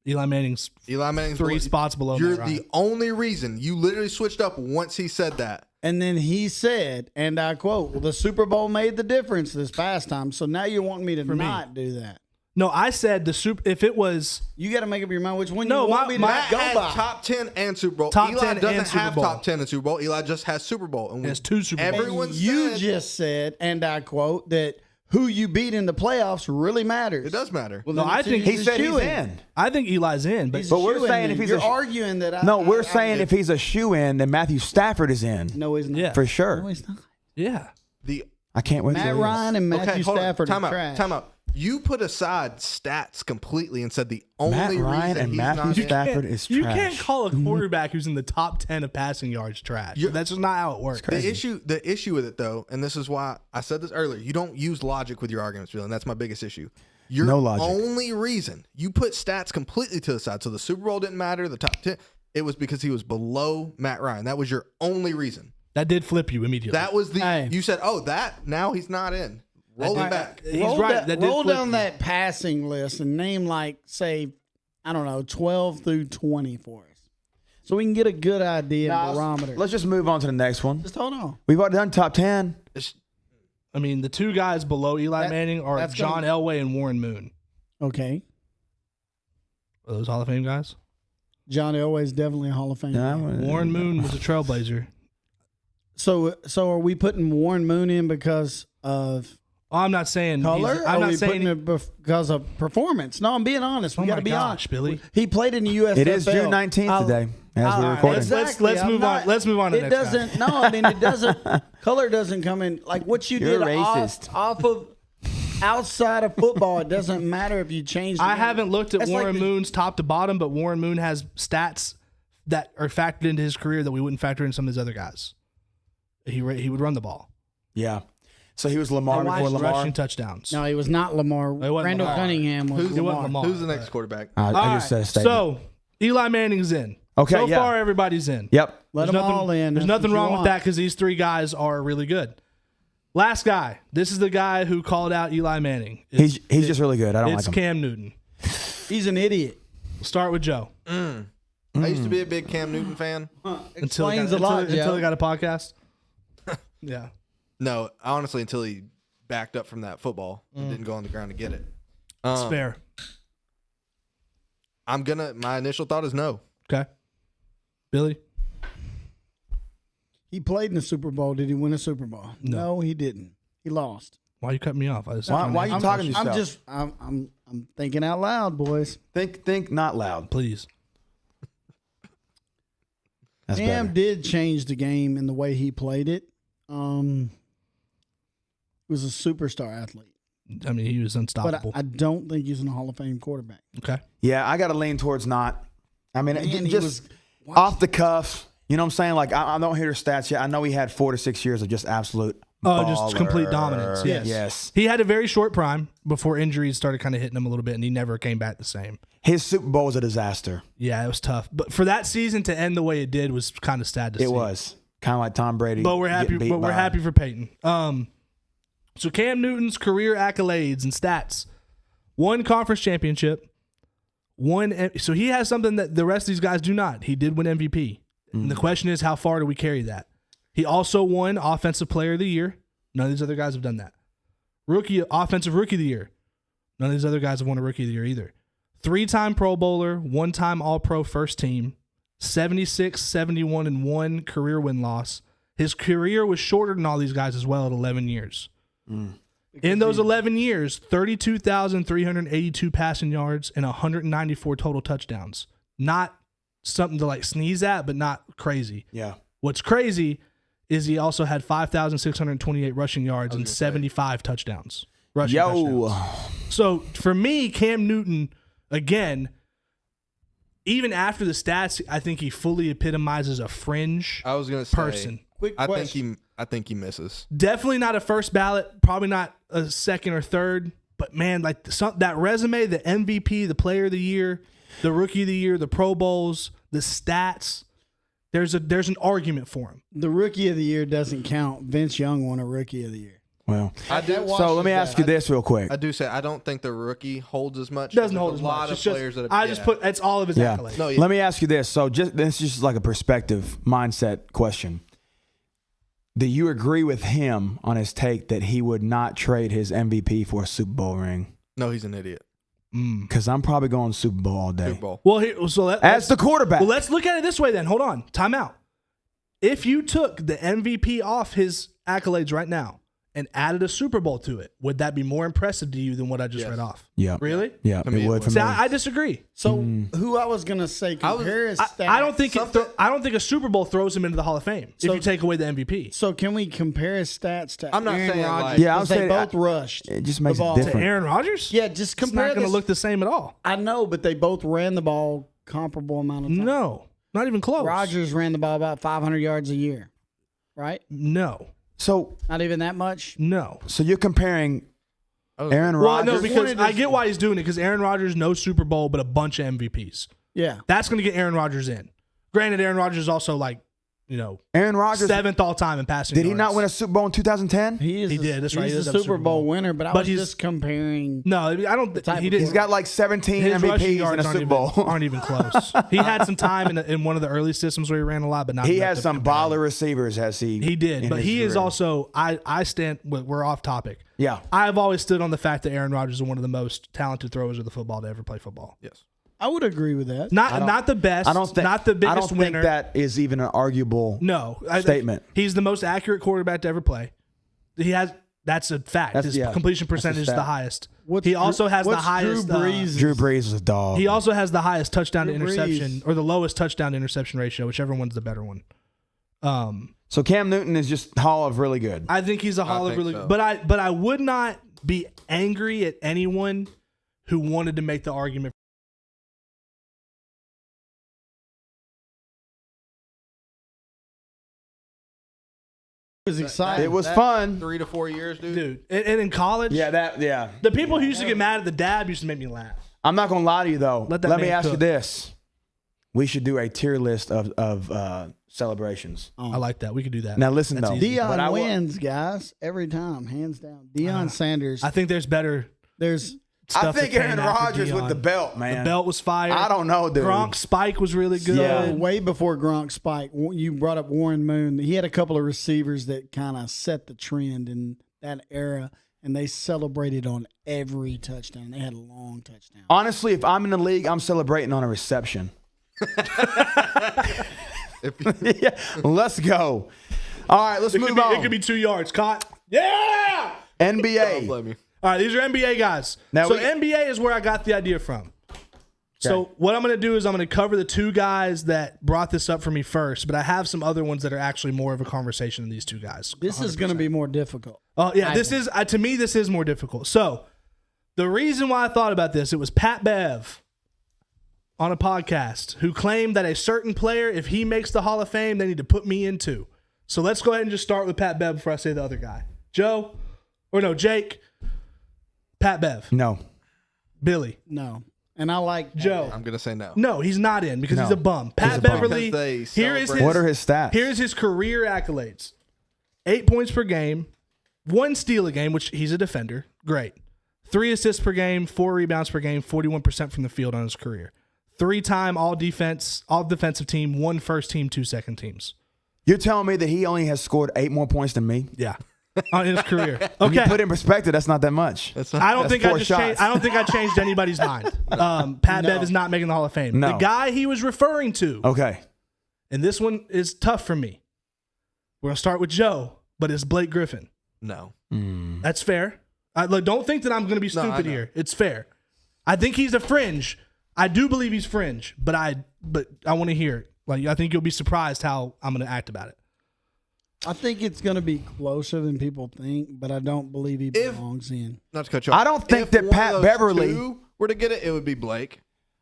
Eli Manning's Eli Manning's 3 below- spots below You're Matt Ryan. the only reason. You literally switched up once he said that. And then he said, and I quote, well, the Super Bowl made the difference this past time. So now you're wanting me to me. not do that. No, I said if it was You got to make up your mind which one No, you want me to Matt go had by. top 10 and Super Bowl. Top Eli 10 doesn't and Super have Bowl. top 10 and Super Bowl. Eli just has Super Bowl. And He has 2 Super Bowls. Everyone You said just said, and I quote, that who you beat in the playoffs really matters. it does matter. Well, No, then I it's- think He he's a said he's shoo-in. in. I think Eli's in, but He's a But we're shoo-in saying then. if he's you're a sh- arguing that No, we're I saying if he's a shoe in, then Matthew Stafford is in. no, he's not. Yeah. For sure. No, he's not. yeah. The I can't wait. Matt till he is. Ryan and Matthew hold on. Stafford Time are out. trash. Time out. You put aside stats completely and said the only Matt Ryan reason and he's Matthew not in- Stafford is You trash. can't call a quarterback who's in the top 10 of passing yards trash. That's just not how it works. The issue with it though, and this is why I said this earlier, you don't use logic with your arguments, really, and that's my biggest issue. Your No logic. only reason you put stats completely to the side, so the Super Bowl didn't matter, the top 10, it was because he was below Matt Ryan. That was your only reason. That did flip you immediately. That was the Hey. you said, oh, that now he's not in. Roll it back. He's roll right. da- That did roll flip down you. that passing list and name like, say, I don't know, 12 through 20 for us. So we can get a good idea and barometer. Let's just move on to the next one. Just hold on. We've already done top 10. I mean, the 2 guys below Eli Manning are that's John gonna- Elway and Warren Moon. Okay. Are those Hall of Fame guys? John Elway's definitely a Hall of Fame. Yeah, guy. Warren Moon was a trailblazer. So are we putting Warren Moon in because of Oh, I'm not saying color? I'm or are not we saying putting it because of performance? No, I'm being honest. We Oh got my to be gosh, honest. Billy. He played in the USFL. It is June 19th today, as we're recording. Let's I'm move not- on. Let's move on to the It next guy. doesn't. No, I mean it doesn't. Color doesn't come in like what you You're did racist. off of outside of football. It doesn't matter if you change. I haven't looked at That's like Warren the- Moon's top to bottom, but Warren Moon has stats that are factored into his career that we wouldn't factor in some of his other guys. He would run the ball. Yeah. So he was Lamar And why before is Lamar. Rushing touchdowns. No, he was not Lamar. It wasn't Randall Lamar. Cunningham was Who's, It wasn't Lamar. Lamar. who's the next quarterback? I All just said a right, statement. so Eli Manning's in. Okay, So yeah. far, everybody's in. Yep. Let There's them nothing, all in. There's That's nothing what you wrong with want. that because these 3 guys are really good. Last guy. This is the guy who called out Eli Manning. He's just really good. I don't It's like him. Cam Newton. He's an idiot. We'll start with Joe. I used to be a big Cam Newton fan. Explains a lot, until Joe. he got a podcast. Yeah. No, honestly, until he backed up from that football and didn't go on the ground to get it. It's fair. My initial thought is no. Okay. Billy? He played in the Super Bowl. Did he win a Super Bowl? No, he didn't. He lost. Why you cut me off? I just Why you talking to yourself? I'm just. I'm thinking out loud, boys. Think not loud. Please. That's Cam better. did change the game in the way he played it. He was a superstar athlete, I mean, he was but unstoppable. I don't think he's a Hall of Fame quarterback. Okay. Yeah, I got to lean towards not. I mean, Man, he just was- off the cuff. You know what I'm saying? Like, I don't hear the stats yet. I know he had 4 to 6 years of just absolute Just complete baller. dominance. Yes. Yes. He had a very short prime before injuries started kind of hitting him a little bit, and he never came back the same. His Super Bowl was a disaster. Yeah, it was tough. But for that season to end the way it did was kind of sad to see. It was kind of like Tom Brady. But we're happy. getting beat But we're by- happy for Peyton. So Cam Newton's career accolades and stats: 1 conference championship, 1. So he has something that the rest of these guys do not. He did win MVP. And the question is, how far do we carry that? He also won Offensive Player of the Year. None of these other guys have done that. Offensive Rookie of the Year. None of these other guys have won a Rookie of the Year either. 3-time Pro Bowler, 1-time All-Pro First Team, 76, 71, and 1 career win-loss. His career was shorter than all these guys as well at 11 years. In those 11 years, 32,382 passing yards and 194 total touchdowns. Not something to like sneeze at, but not crazy. Yeah. What's crazy is he also had 5,628 rushing yards and 75 touchdowns. Rushing Yo, touchdowns. So for me, Cam Newton, again, even after the stats, I think he fully epitomizes a fringe I was gonna say person. Quick I question. think he misses. Definitely not a first ballot, probably not a second or third. But man, like that resume, the MVP, the Player of the Year, the Rookie of the Year, the Pro Bowls, the stats. There's an argument for him. The Rookie of the Year doesn't count. Vince Young won a Rookie of the Year. well. I do. So let me ask you this real quick. I do say I don't think the rookie holds as much. Doesn't There's hold a as lot much. of It's just, players that have, I just put it's all of his Yeah. accolades. No, yeah. Let me ask you this. So this is just like a perspective mindset question. Do you agree with him on his take that he would not trade his MVP for a Super Bowl ring? No, he's an idiot. Because I'm probably going Super Bowl all day. Super Bowl. Well, As the quarterback. Well, let's look at it this way then. Hold on. Time out. If you took the MVP off his accolades right now and added a Super Bowl to it, would that be more impressive to you than what I just Yes. read off? Yeah. Really? Yeah, To me, it it would would. for See, me. I disagree. So who I was gonna say compare his stats. I don't think Something- I don't think a Super Bowl throws him into the Hall of Fame So- if you take away the MVP. So can we compare his stats to I'm not Aaron saying, Rodgers? like- Yeah, I'm 'Cause they saying- both rushed. It just makes the it ball. different. Aaron Rodgers? Yeah, just It's compare not going to this- look the same at all. I know, but they both ran the ball comparable amount of time. No, not even close. Rodgers ran the ball about 500 yards a year, right? No, So Not even that much. no. you're comparing Oh, Aaron Well, Rodgers. no, because I get why he's doing it. Because Aaron Rodgers, no Super Bowl, but a bunch of MVPs. Yeah. That's going to get Aaron Rodgers in. Granted, Aaron Rodgers is also like, Aaron Rodgers, 7th all time in passing. did he yards. not win a Super Bowl in 2010? He did, that's right, he He's does a have a Super Super Bowl Bowl. winner, but I But was he's- just comparing. No, I don't. type He of didn't. He's got like 17 his rushing MVPs in yards a aren't Super even, Bowl. aren't even close. He had some time in one of the early systems where he ran a lot, but not. He enough has to some compare. baller receivers, has he? He did, in but his he is career. also. I stand. We're off topic. Yeah. I've always stood on the fact that Aaron Rodgers is one of the most talented throwers of the football to ever play football. yes. I would agree with that. Not the best. I don't think not the biggest I don't think winner. that is even an arguable. No statement. He's the most accurate quarterback to ever play. He has. That's a fact. That's- His yeah, completion that's a percentage is the stat. highest. What's He also has the what's highest. Drew Brees. Drew Brees was a dog. He also has the highest touchdown to Drew interception, Brees. or the lowest touchdown to interception ratio, whichever one's the better one. So Cam Newton is just Hall of really good. I think he's a Hall of think really so. good. But I would not be angry at anyone who wanted to make the argument. was excited. It was fun. 3 to 4 years, dude. Dude, and in college, Yeah. the people who used to get mad at the dab used to make me laugh. I'm not gonna lie to you though. Let that Let me man ask you cook. this: we should do a tier list of celebrations. I like that. We could do that. Now listen That's though, easy. but I Dion will- wins, guys, every time, hands down. Deion Sanders. I think there's better There's I stuff. think that came Aaron after Rodgers with Deion. the belt, man. The belt was fire. I don't know, dude. Gronk spike was really good. Yeah. way before Gronk spike. You brought up Warren Moon. He had a couple of receivers that kind of set the trend in that era, and they celebrated on every touchdown. They had a long touchdown. Honestly, if I'm in the league, I'm celebrating on a reception. Yeah, let's go. All right, let's It move could, be, on. it could be 2 yards. Caught. Yeah. Don't NBA. blame me. All right, these are NBA guys. Now So we- NBA is where I got the idea from. So what I'm going to do is I'm going to cover the two guys that brought this up for me first, but I have some other ones that are actually more of a conversation than these two guys. This is going to be more difficult. Oh yeah, this is to me this is more difficult. So the reason why I thought about this, it was Pat Bev on a podcast who claimed that a certain player, if he makes the Hall of Fame, they need to put me into. So let's go ahead and just start with Pat Bev before I say the other guy. Jake, Pat Bev, No. Billy, No. And I like Joe. I'm gonna say no. No, he's not in because No. he's a bum. Pat a bum. Beverly. Because they Here is celebrate- his, What are his stats? Here's his career accolades: 8 points per game, 1 steal a game, which he's a defender. Great. 3 assists per game, 4 rebounds per game, 41% from the field on his career. 3-time all defensive team, 1 first team, 2 second teams. You're telling me that he only has scored 8 more points than me? Yeah, in his career. When you Okay. put it in perspective, that's not that much. I don't That's think I 4 just shots. changed. I don't think I changed anybody's mind. Pat Bev is not making the Hall of Fame. No. The guy he was referring to, Okay. and this one is tough for me. We're gonna start with Joe, but it's Blake Griffin. No. That's fair. Look, don't think that I'm going to be No, I stupid know. here. It's fair. I think he's a fringe. I do believe he's fringe, but I want to hear it. Like I think you'll be surprised how I'm going to act about it. I think it's going to be closer than people think, but I don't believe he belongs in. Not to cut you off. I don't think If that one Pat of those Beverly- two were to get it, it would be Blake.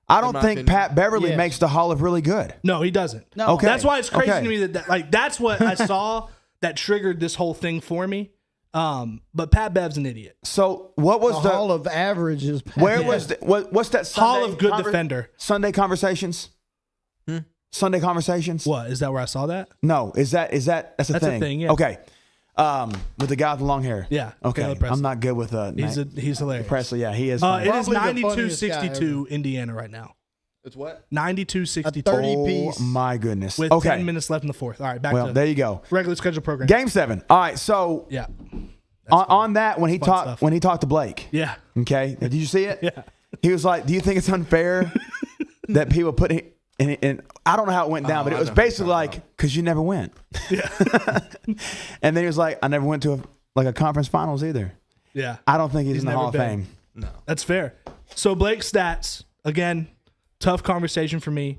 I don't my think opinion. Pat Beverly Yes. makes the Hall of really good. No, he doesn't. No. Okay. That's why it's crazy Okay. to me that that's what I saw that triggered this whole thing for me. But Pat Bev's an idiot. So what was The the Hall of Average is where was the, what's that Hall Sunday of Good Defender. Sunday conversations? Sunday conversations? What is that? Where I saw that? No, that's a That's a thing. thing, yeah. Okay. With the guy with the long hair. Yeah, Okay. Caleb Presley. I'm not good with He's hilarious. Presley. Yeah, he is. It funny. is Probably the funniest guy 92-62 Indiana right now. It's what? 92-62 30 oh piece. my goodness. with okay. 10 minutes left in the fourth. All right, back Well, to there you go. regular schedule program. Game 7. All right. So Yeah. on that when he Fun talked stuff. when he talked to Blake. Yeah. Okay. Did you see it? Yeah. He was like, "Do you think it's unfair that people put it?" And I don't know how it went down, but it I was know what you're basically talking like, "Cause you never went." Yeah. And then he was like, "I never went to a conference finals either." Yeah. I don't think he's in the never Hall of been. Fame. No. That's fair. So Blake's stats, again, tough conversation for me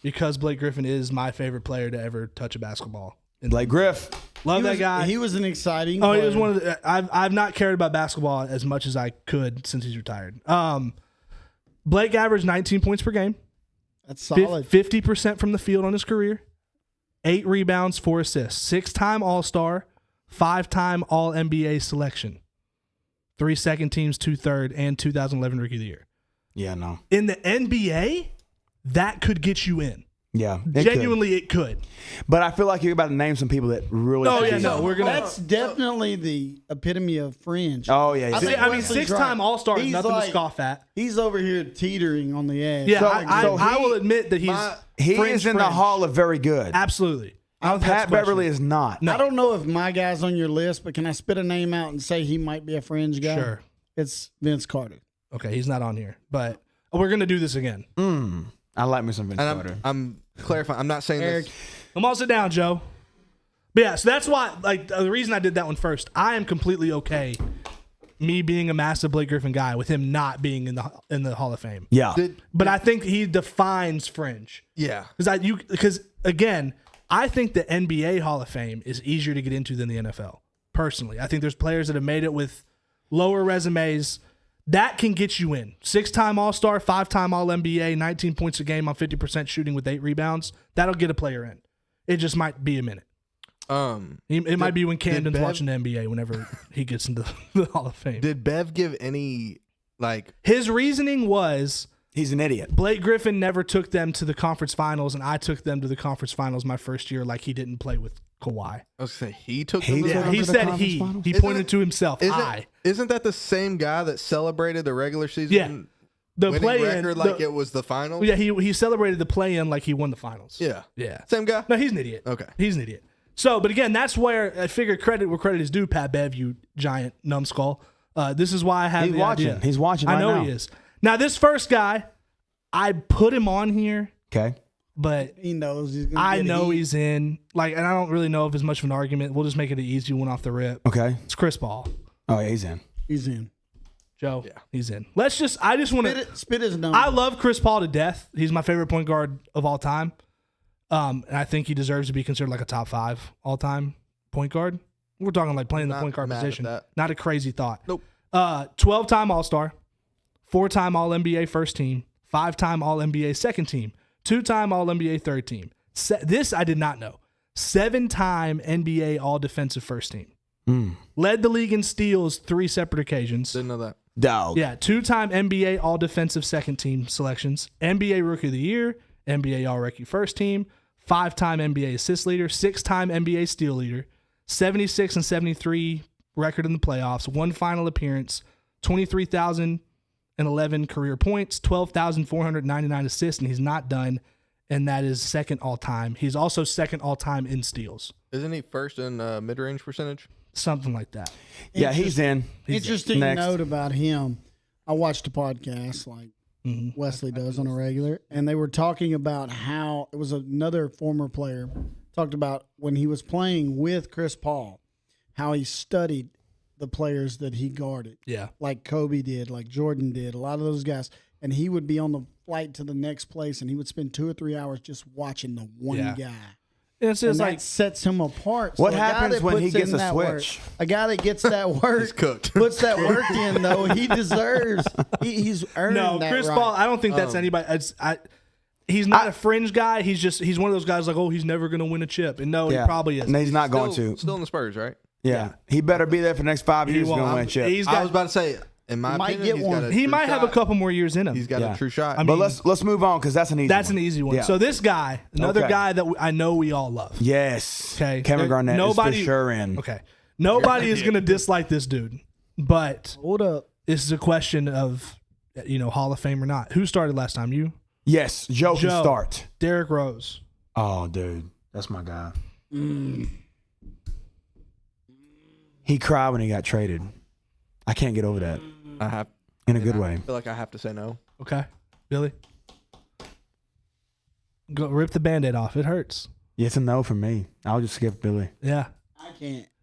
because Blake Griffin is my favorite player to ever touch a basketball. Blake Griff. Love that guy. He was an exciting. Oh, he was player. one of the. I've not cared about basketball as much as I could since he's retired. Blake averaged 19 points per game, That's solid. 50% from the field on his career, 8 rebounds, 4 assists, 6-time All-Star, 5-time All-NBA selection, 3 second teams, 2 third, and 2011 Rookie of the Year. Yeah, no. In the NBA, that could get you in. Yeah. it could. Genuinely, it could. But I feel like you're about to name some people that really. Oh, yeah, should. no, we're gonna. That's definitely the epitome of fringe. Oh yeah. I yeah. think I mean, Wesley's 6-time right. All-Star is He's nothing like- to scoff at. He's over here teetering on the edge. Yeah, So- I he- will admit that he's He fringe, is in the fringe. Hall of very good. Absolutely. I don't think that's Pat a question. Beverly is not. No. I don't know if my guy's on your list, but can I spit a name out and say he might be a fringe guy? Sure. It's Vince Carter. Okay, he's not on here, but we're gonna do this again. I like me some Vince And Carter. I'm clarifying. I'm not saying Eric, this. Come on, sit down, Joe. But yeah, so that's why. Like the reason I did that one first, I am completely okay. Me being a massive Blake Griffin guy with him not being in the Hall of Fame. Yeah. But I think he defines fringe Yeah. because again, I think the NBA Hall of Fame is easier to get into than the NFL. Personally, I think there's players that have made it with lower resumes that can get you in. 6-time All-Star, 5-time All-NBA, 19 points a game on 50% shooting with 8 rebounds. That'll get a player in. It just might be a minute. It might be when Camden's Bev- watching the NBA whenever he gets into the Hall of Fame. Did Bev give any like? His reasoning was He's an idiot. Blake Griffin never took them to the conference finals, and I took them to the conference finals my first year like he didn't play with Kawhi. I was gonna say he took. He them to did. the- Yeah, them he to the said conference he. finals? He Isn't pointed it- to himself. Isn't that the same guy that celebrated the regular season? Yeah. The winning play-in. record like it was the finals. Yeah, he celebrated the play-in like he won the finals. Yeah. Yeah. Same guy. No, he's an idiot. Okay. He's an idiot. So, but again, that's where I figured credit where credit is due, Pat Bev, you giant numbskull. This is why I have He's the watching. idea. He's watching I right know now. he is. Now, this first guy, I put him on here, Okay. but he knows he's going to I know he's in. Like, and I don't really know if it's much of an argument. We'll just make it an easy one off the rip. Okay. It's Chris Paul. Oh, yeah, he's in. He's in. Joe, Yeah. he's in. I just want to. Spit his number. I love Chris Paul to death. He's my favorite point guard of all time. And I think he deserves to be considered like a top 5 all time point guard. We're talking like playing the Not point guard mad at position. that. Not a crazy thought. Nope. 12-time All-Star, 4-time All-NBA first team, 5-time All-NBA second team, 2-time All-NBA third team. This I did not know. 7-time NBA All-Defensive first team. Led the league in steals 3 separate occasions. Didn't know that. Dog. Yeah, 2-time NBA All-Defensive second team selections, NBA Rookie of the Year, NBA All-Rookie first team, 5-time NBA assist leader, 6-time NBA steal leader, 76 and 73 record in the playoffs, 1 final appearance, 23,011 career points, 12,499 assists, and he's not done, and that is second all-time. He's also second all-time in steals, Isn't he first in mid-range percentage? something like that. Yeah, he's in. Interesting Next. note about him. I watched a podcast like Wesley does on a regular, and they were talking about how it was another former player talked about when he was playing with Chris Paul, how he studied the players that he guarded, Yeah. like Kobe did, like Jordan did, a lot of those guys, and he would be on the flight to the next place, and he would spend 2 or 3 hours just watching the one Yeah. guy. It's and just that like sets him apart. What a guy happens that when he puts gets in a that work- switch? a guy that gets that work, He's cooked. puts that work in though. He deserves. He's earned no, that Chris right. Paul. I don't think that's anybody. He's not a fringe guy. He's one of those guys like, oh, he's never gonna win a chip, and no, he probably is. And he's not going to. Still in the Spurs, right? Yeah. He better be there for the next 5 years if he's won't. going to win a chip. He's I got- was about to say, in my Might opinion, get he's got one. a he true might have a shot. couple more years in him. He's got Yeah. a true shot. I But mean, let's move on because that's an easy That's one. an easy one. Yeah. So this guy, another Okay. guy that I know we all love. Yes. Okay, Kevin Garnett is for sure in. Okay, nobody is going to dislike this dude, but Hold up. this is a question of Hall of Fame or not. Who started last time? You, Yes. Joe can Joe. start. Derrick Rose. Oh, dude. That's my guy. He cried when he got traded. I can't get over that I have in a good I way. feel like I have to say no. Okay, Billy. Go rip the Band-Aid off. It hurts. Yeah, it's a no for me. I'll just skip Billy. Yeah,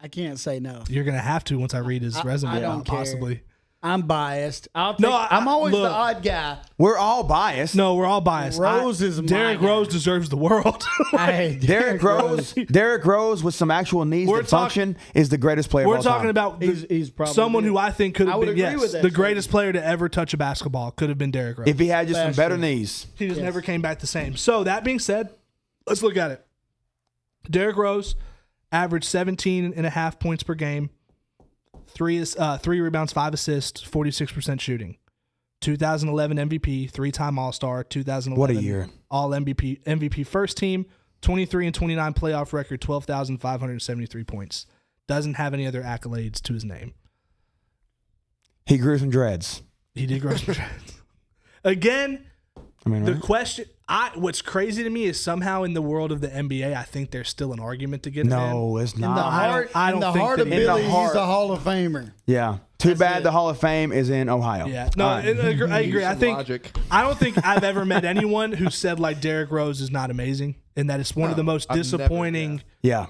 I can't say no. you're gonna have to once I read his resume. I don't care. possibly. I'm biased. No, I'm always look. the odd guy. We're all biased. No, we're all biased. Rose is my Derrick guy. Rose deserves the world. Hey, Derrick Rose with some actual needs We're that function is the greatest player We're of all talking time. about He's probably someone good. who I think could I have would been agree with that the greatest player to ever touch a basketball could have been Derrick Rose. If he had just some That's better true. knees. He just Yes. never came back the same. So that being said, let's look at it. Derrick Rose averaged 17.5 points per game, 3 rebounds, 5 assists, 46% shooting. 2011 MVP, 3-time All-Star, 2011 What a year. All MVP first team, 23 and 29 playoff record, 12,573 points. Doesn't have any other accolades to his name. He grew some dreads. He did grow some dreads. Again, I mean, the right? question, what's crazy to me is somehow in the world of the NBA, I think there's still an argument to get him in. No, it's In the not. heart, I don't in the think heart that of he- In the Billy, he's heart. a Hall of Famer. Yeah. Too bad it. the Hall of Fame is in Ohio. Yeah, no, All right. I agree. I Some think logic. I don't think I've ever met anyone who said like Derrick Rose is not amazing and that it's one of the most I've never- disappointing. Yeah.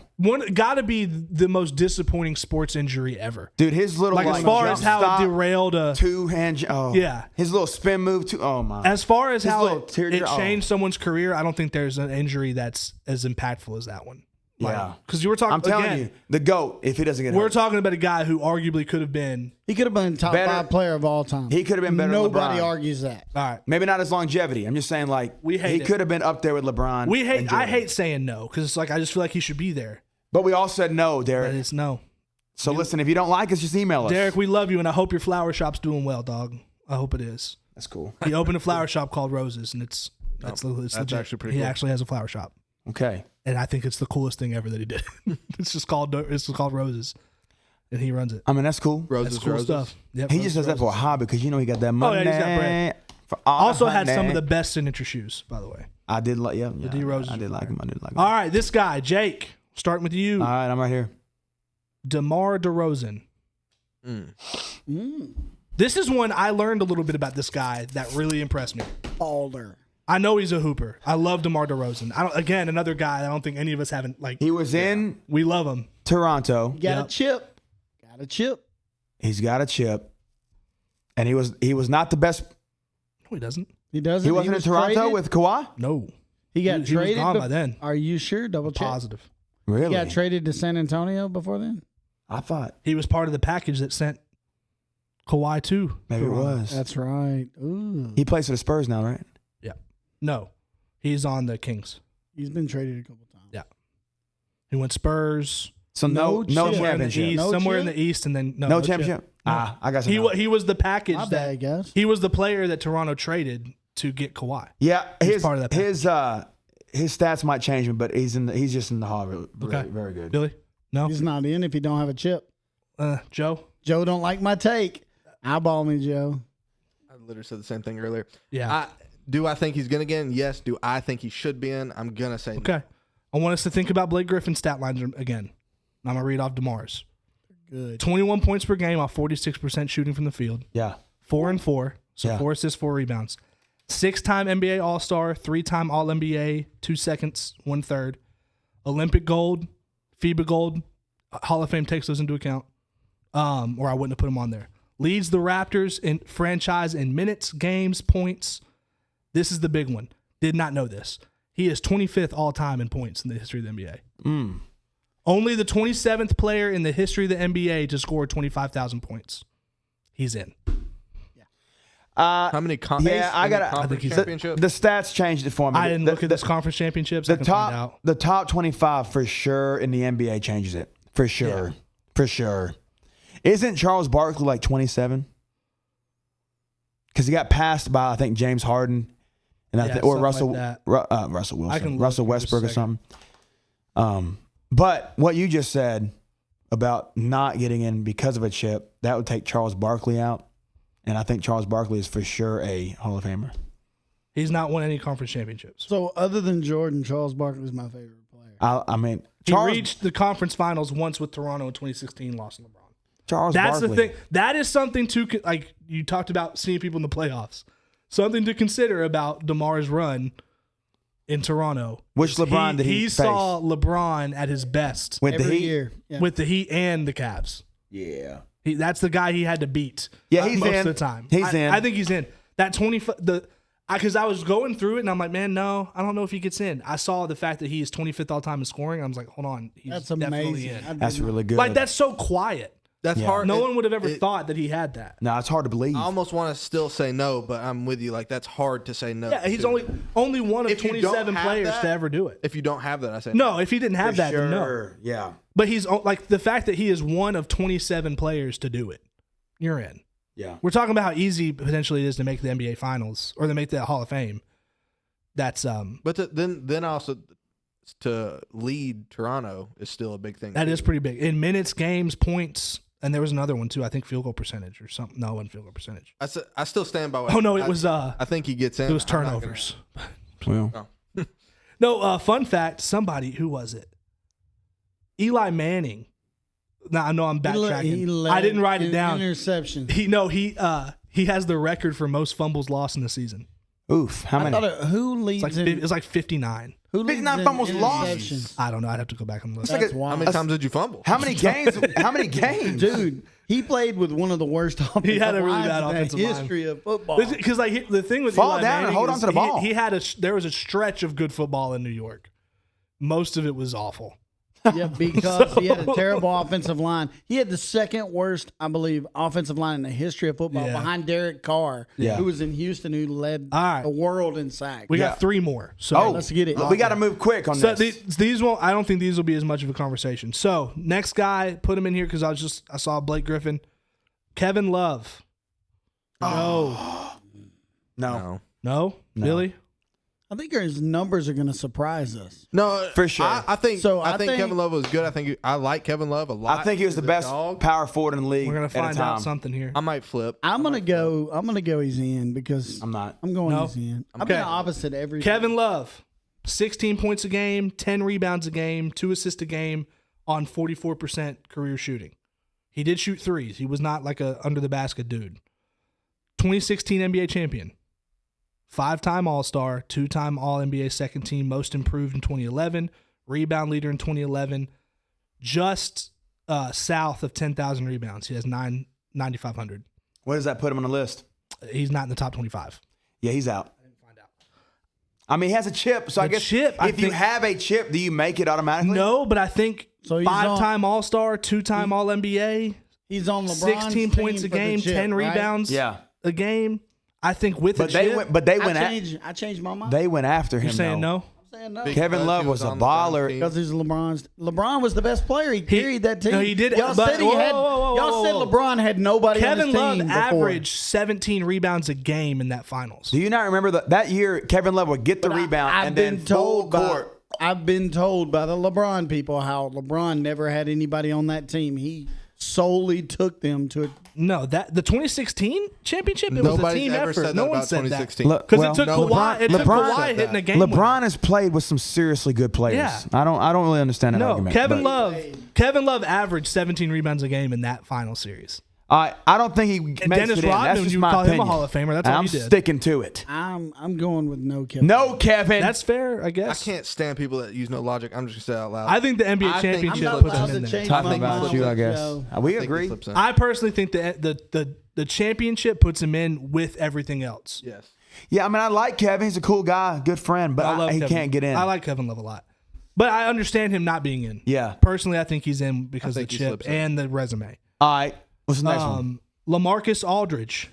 Got to be the most disappointing sports injury ever. Dude, his little Like as far jump as how stop, it derailed a. two-hand. Oh. Yeah. His little spin move, too. Oh, my. As far as His how little it teardrop- changed someone's career, I don't think there's an injury that's as impactful as that one. Yeah. Because you were talking. I'm telling again, you, the GOAT, if he doesn't get we're hurt. talking about a guy who arguably could have been. He could have been top Better- 5 player of all time. He could have been better than Nobody LeBron. argues that. All right. Maybe not his longevity. I'm just saying, like, We hate he it. could have been up there with LeBron. and I Jordan. hate saying no because it's like I just feel like he should be there. But we all said no, But Derek. it's no. So listen, if you don't like us, just email us. Derek, we love you, and I hope your flower shop's doing well, dog. I hope it is. That's cool. He opened a flower shop called Roses, and it's that's legit. actually pretty He cool. actually has a flower shop, Okay. and I think it's the coolest thing ever that he did. it's called Roses, and he runs it. I mean, that's cool. Roses, That's cool roses. stuff. Yep, He Roses, just does that for a Roses. hobby because you know he got that Oh, money. yeah, he's got bread. For all Also the had some money. of the best signature shoes, by the way. I did like, yeah. D Roses I did were like fire. him. I did like him. All right, this guy, Jake, starting with you, All right, I'm right here. DeMar DeRozan. Mm. This is one I learned a little bit about this guy that really impressed me. Balder. I know he's a hooper. I love DeMar DeRozan. Again, another guy I don't think any of us haven't like. He was in We love him. Toronto. Got Yep. a chip. Got a chip. He's got a chip, and he was not the best. No, he doesn't. He doesn't. He wasn't in was Toronto traded. with Kawhi. No, He got he was traded gone by then. Are you sure? Double check. Positive. Really? He got traded to San Antonio before then. I thought He was part of the package that sent Kawhi to maybe it Toronto. was. That's right. Ooh. He plays for the Spurs now, right? Yeah. No, he's on the Kings. He's been traded a couple times. Yeah. He went Spurs. So No no chip. Somewhere in the championship. east. No somewhere in chip? the east, and then No chip. championship. No. I got He was the package My that bad, guys. he was the player that Toronto traded to get Kawhi. Yeah, He's part of that his stats might change him, but he's just in the hall. Really, Okay. very good. Billy, no, He's not in if he don't have a chip. Joe, Joe don't like my take. Eyeball me, Joe. I literally said the same thing earlier. yeah, Do I think he's gonna get in? Yes. Do I think he should be in? I'm gonna say no. okay. I want us to think about Blake Griffin's stat lines again. I'm gonna read off DeMar's. Good. 21 points per game off 46% shooting from the field. Yeah, 4 and 4, so Yeah. 4 assists, 4 rebounds. 6-time NBA All-Star, 3-time All-NBA, 2 seconds, 1/3. Olympic gold, FIBA gold. Hall of Fame takes those into account. Or I wouldn't have put him on there. Leads the Raptors in franchise in minutes, games, points. This is the big one. Did not know this. He is 25th all time in points in the history of the NBA. Mm. Only the 27th player in the history of the NBA to score 25,000 points. He's in. How many conference championships? The stats changed it for me. I didn't look at this conference championships. I can find out. The top 25 for sure in the NBA changes it. For sure. Yeah. For sure. Isn't Charles Barkley like 27? Because he got passed by, I think, James Harden and or something Russell I Wilson, can look Russell here just a Westbrook or something. But what you just said about not getting in because of a chip, that would take Charles Barkley out. And I think Charles Barkley is for sure a Hall of Famer. He's not won any conference championships. So other than Jordan, Charles Barkley is my favorite player. I mean, He reached the conference finals once with Toronto in 2016, lost to LeBron. Charles That's Barkley. the thing. That is something to, like you talked about seeing people in the playoffs. Something to consider about DeMar's run in Toronto. Which LeBron did he face? saw LeBron at his best With the Every Heat? year. Yeah. with the Heat and the Cavs. Yeah. That's the guy he had to beat. Yeah, he's most in. of the time. He's in. I think he's in. That 20 because I was going through it and I'm like, man, no, I don't know if he gets in. I saw the fact that he is 25th all time in scoring. I was like, hold on, he's That's definitely amazing. in. That's really good. Like that's so quiet. That's Yeah. hard. No one would have ever thought that he had that. No, it's hard to believe. I almost want to still say no, but I'm with you. Like that's hard to say no. Yeah, he's to. only one of If you don't 27 have players that- to ever do it. If you don't have that, I say No, if he didn't have that, then no. Sure. Yeah. But he's like the fact that he is one of 27 players to do it. You're in. Yeah. We're talking about how easy potentially it is to make the NBA Finals or to make the Hall of Fame. That's But then also to lead Toronto is still a big thing. that too. is pretty big in minutes, games, points, and there was another one too. I think field goal percentage or something. No, it wasn't field goal percentage. I still stand by. What Oh no, I it was I think he gets in. it was I'm not gonna- turnovers. Well, No, fun fact. Somebody who was it? Eli Manning. Now I know I'm backtracking. I didn't write it down. Interception. He has the record for most fumbles lost in the season. oof. How I many? thought who leads It's like in? it's like 59. Who leads 59 in fumbles lost? interceptions? I don't know. I'd have to go back and look. like That's a- How wild. many times did you fumble? How many games? How many games? Dude, he played with one of the worst offensive had a really lines bad in the offensive line. history of football. Because like the thing with Fall Eli down and Manning hold is on to the ball. He had there was a stretch of good football in New York. Most of it was awful. Yeah, because he had a terrible offensive line. He had the second worst, I believe, offensive line in the history of football Yeah. behind Derek Carr, Yeah. who was in Houston, who led All right. the world in sacks. We Yeah. got 3 more. So Oh, let's get it. We got to move quick on So this. these won't. I don't think these will be as much of a conversation. So next guy, put him in here because I saw Blake Griffin, Kevin Love. no. No. No, really? I think his numbers are going to surprise us. No, For sure. I think. So I I think think- Kevin Love was good. I like Kevin Love a lot. I think he was the He's a best dog. power forward in the league. We're gonna at find a time. out something here. I might flip. I'm gonna go. He's in because I'm not. I'm going. No? He's in. I'm Okay. the opposite every. Kevin Love, 16 points a game, 10 rebounds a game, 2 assists a game on 44% career shooting. He did shoot threes. He was not like a under the basket dude. 2016 NBA champion. 5-time All-Star, 2-time All-NBA second team, most improved in 2011, rebound leader in 2011, just south of 10,000 rebounds. He has 9,500. What does that put him on the list? He's not in the top 25. Yeah, he's out. I mean, he has a chip, so I The guess chip, I if you think- have a chip, do you make it automatically? No, but I think So he's 5-time All-Star, 2-time All-NBA, He's on LeBron's 16 points a team for the game, chip, 10 right? rebounds Yeah, a game. I think with but a they chip, went. But they went. I changed my mind. They went after him. you're saying though. no? I'm saying no. Kevin Because Love he was a on the baller. team. Because he's LeBron was the best player. He carried that team. no, he did, Y'all but- said he whoa, had. whoa, whoa, y'all said whoa. LeBron had nobody Kevin on his Love team before. averaged 17 rebounds a game in that finals. Do you not remember that year? Kevin Love would get the rebound I've and been then full told by court. I've been told by the LeBron people how LeBron never had anybody on that team. He solely took them to a No, that the 2016 championship, it was a Nobody's team ever effort. said no that one about said 2016. that. Because Well, it took no, Kawhi, it took LeBron Kawhi said hitting a that. game. LeBron has played with some seriously good players. Yeah. I don't really understand that No, argument. Kevin but- Love averaged 17 rebounds a game in that final series. I don't think he makes Dennis it in. That's Rodman, just you my call him a opinion. Hall of Famer. That's And all I'm he did. sticking to it. I'm going with no Kevin. No, Kevin. That's fair, I I guess. can't stand people that use no logic. I'm just gonna say it out loud. I think the NBA I think I'm championship not puts allowed him in to there. change talking my about mind. you, I guess. Joe. We I think he agree. slips in. I personally think the championship puts him in with everything else. Yes. Yeah, I mean, I like Kevin. He's a cool guy, good friend, but I love he Kevin. can't get in. I like Kevin Love a lot. But I understand him not being in. Yeah. Personally, I think he's in because of think the he chip slips in. and the resume. All right. What's the next one? LaMarcus Aldridge.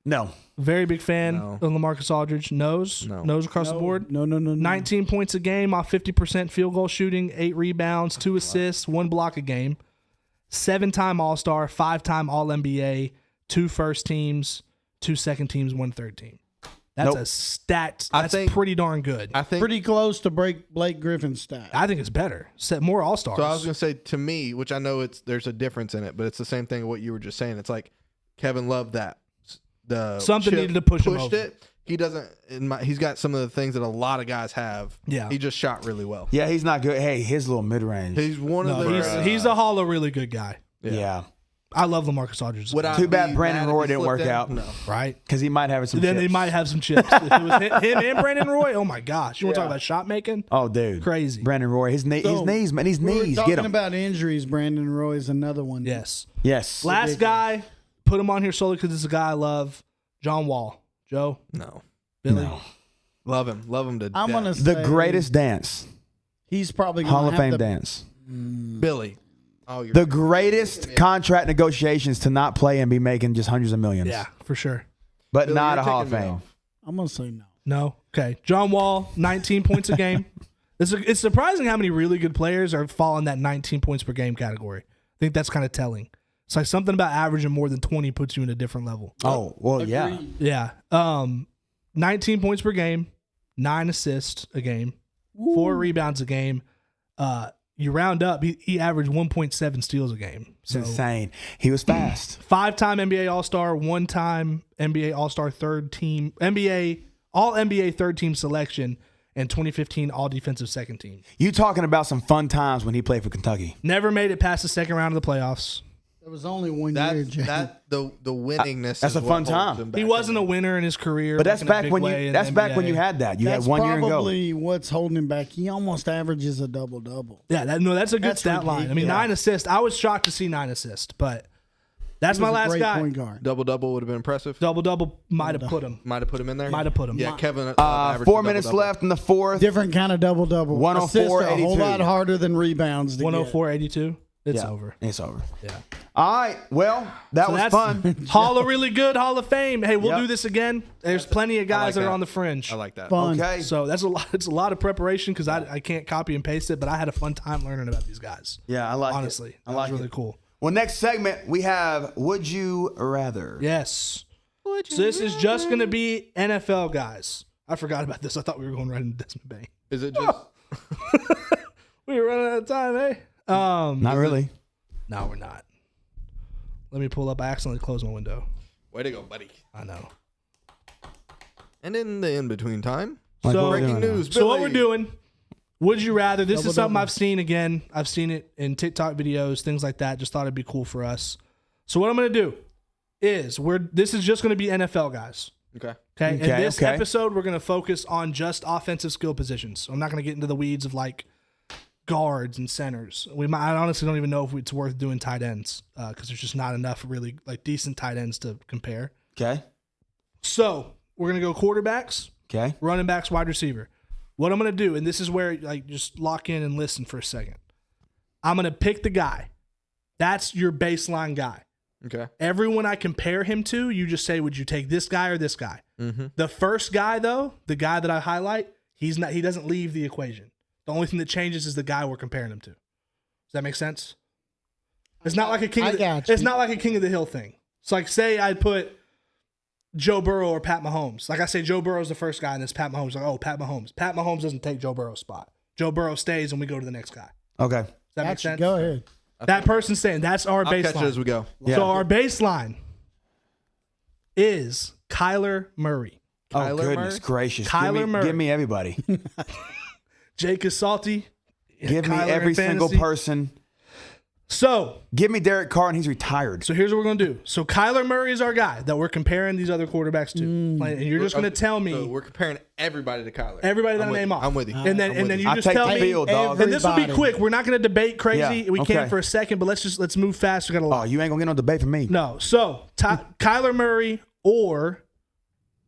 No. Very big fan No. of LaMarcus Aldridge. Nose across the board. No. 19 points a game off 50% field goal shooting, 8 rebounds, 2 assists, 1 block a game. 7-time All-Star, 5-time All-NBA, 2 first teams, 2 second teams, 1 third team. That's Nope. a stat. I That's think- pretty darn good. I think. Pretty close to break Blake Griffin's stat. I think it's better. Set more All-Stars. So I was gonna say, to me, which I know there's a difference in it, but it's the same thing. What you were just saying. It's like Kevin Love that the Something chip needed to push him pushed over. it. He doesn't. He's got some of the things that a lot of guys have. Yeah. He just shot really well. Yeah, he's not good. Hey, his little mid range. He's one of No, the. he's a Hall of really good guy. Yeah. I love LaMarcus Aldridge. Would I Too bad be Brandon mad if Roy he didn't slipped work in? out. No. right? Because he might have some Then chips. they might have some chips. If it was him and Brandon Roy, oh my gosh. You want to talk about shot making? Oh, dude. Crazy. Brandon Roy. His knees, man. His We were knees. talking Get him. about injuries. Brandon Roy is another one. Yes. Yes. Last guy, put him on here solely because it's a guy I love. John Wall. Joe, No. Billy. No. Love him to I'm death. gonna The say greatest dance. He's probably gonna Hall of have Fame the, dance. Billy. Oh, you're The greatest contract negotiations to not play and be making just hundreds of millions. Yeah, for sure. But Billy, not you're a Hall of taking me Fame. off. I'm gonna say no. No. Okay. John Wall, 19 points a game. It's surprising how many really good players are falling that 19 points per game category. I think that's kind of telling. It's like something about averaging more than 20 puts you in a different level. Oh, well, yeah. Agreed. Yeah. 19 points per game, 9 assists a game, 4 rebounds a game. You round up, he averaged 1.7 steals a game. It's So insane. He was fast. 5-time NBA All-Star, 1-time NBA All-Star third team, All NBA third team selection, and 2015 All Defensive second team. You talking about some fun times when he played for Kentucky. Never made it past the second round of the playoffs. There was only 1 year, Jay. The winningness. That's is a what fun holds time. him back He wasn't a winner in his career. But that's like in a back big when way you in that's the back when NBA. you had that. You That's had 1 year and go. probably what's holding him back. He almost averages a double-double. Yeah, that's a good That's stat line. I mean, ridiculous. 9 assists. I was shocked to see 9 assists, but that's He my was a last great guy. point guard. Double would have been impressive. Double might have put him. Might have put him in there. Might have put him. Yeah, Kevin. 4 minutes left in the fourth. Different kind of double-double. 104, Assists are a whole 82. lot harder than rebounds. to get. 104-82. It's Yeah, over. It's over. Yeah. All right. Well, that So was that's fun. Hall of really good, Hall of Fame. Hey, we'll Yep. do this again. There's plenty of guys like that are that. on the fringe. I like that. Fun. Okay. So that's a lot. It's a lot of preparation because I can't copy and paste it, but I had a fun time learning about these guys. Yeah, I like Honestly, it. I that like was really it. cool. Well, next segment we have Would You Rather? Yes. So this is just going to be NFL guys. I forgot about this. I thought we were going right into Desmond Bain. Is it just? We were running out of time, eh? Not really. No, we're not. Let me pull up. I accidentally closed my window. Way to go, buddy. I know. And in the in between time, Like So- what we're breaking doing now. news. So what Billy. we're doing, would you rather? This is Double, something double. I've seen again. I've seen it in TikTok videos, things like that. Just thought it'd be cool for us. So what I'm going to do is this is just going to be NFL guys. Okay. Okay. In Okay, this okay. episode, we're going to focus on just offensive skill positions. So I'm not going to get into the weeds of like guards and centers. I honestly don't even know if it's worth doing tight ends because there's just not enough really like decent tight ends to compare. Okay. So we're going to go quarterbacks, Okay. running backs, wide receiver. What I'm going to do, and this is where like just lock in and listen for a second. I'm going to pick the guy. That's your baseline guy. Okay. Everyone I compare him to, you just say, would you take this guy or this guy? Mm-hmm. The first guy, though, the guy that I highlight, he doesn't leave the equation. The only thing that changes is the guy we're comparing him to. Does that make sense? It's not like a king. I Of the, got you. it's not like a King of the Hill thing. It's like say I put Joe Burrow or Pat Mahomes. Like I say, Joe Burrow's the first guy, and this Pat Mahomes. Like, oh, Pat Mahomes. Pat Mahomes doesn't take Joe Burrow's spot. Joe Burrow stays, and we go to the next guy. Okay. Does that make Gotcha. sense? Go ahead. That person's saying that's our I'll catch it as baseline. we go. Yeah. So our baseline is Kyler Murray. Oh, Kyler goodness Murray? gracious. Kyler Murray. Give me everybody. Jake is salty. Give me Kyler every in single fantasy. person. So Give me Derek Carr, and he's retired. here's what we're gonna do. So Kyler Murray is our guy that we're comparing these other quarterbacks to, and you're just gonna tell me So we're comparing everybody to Kyler. everybody that I'm I with name you. off. I'm with you. And then I'm with you I just take tell the me. field, dog. And this will be Everybody. quick. We're not gonna debate crazy. Yeah, We okay. can for a second, but let's move fast. We got a Oh, lot. you ain't gonna get no debate from me. No. So Kyler Murray or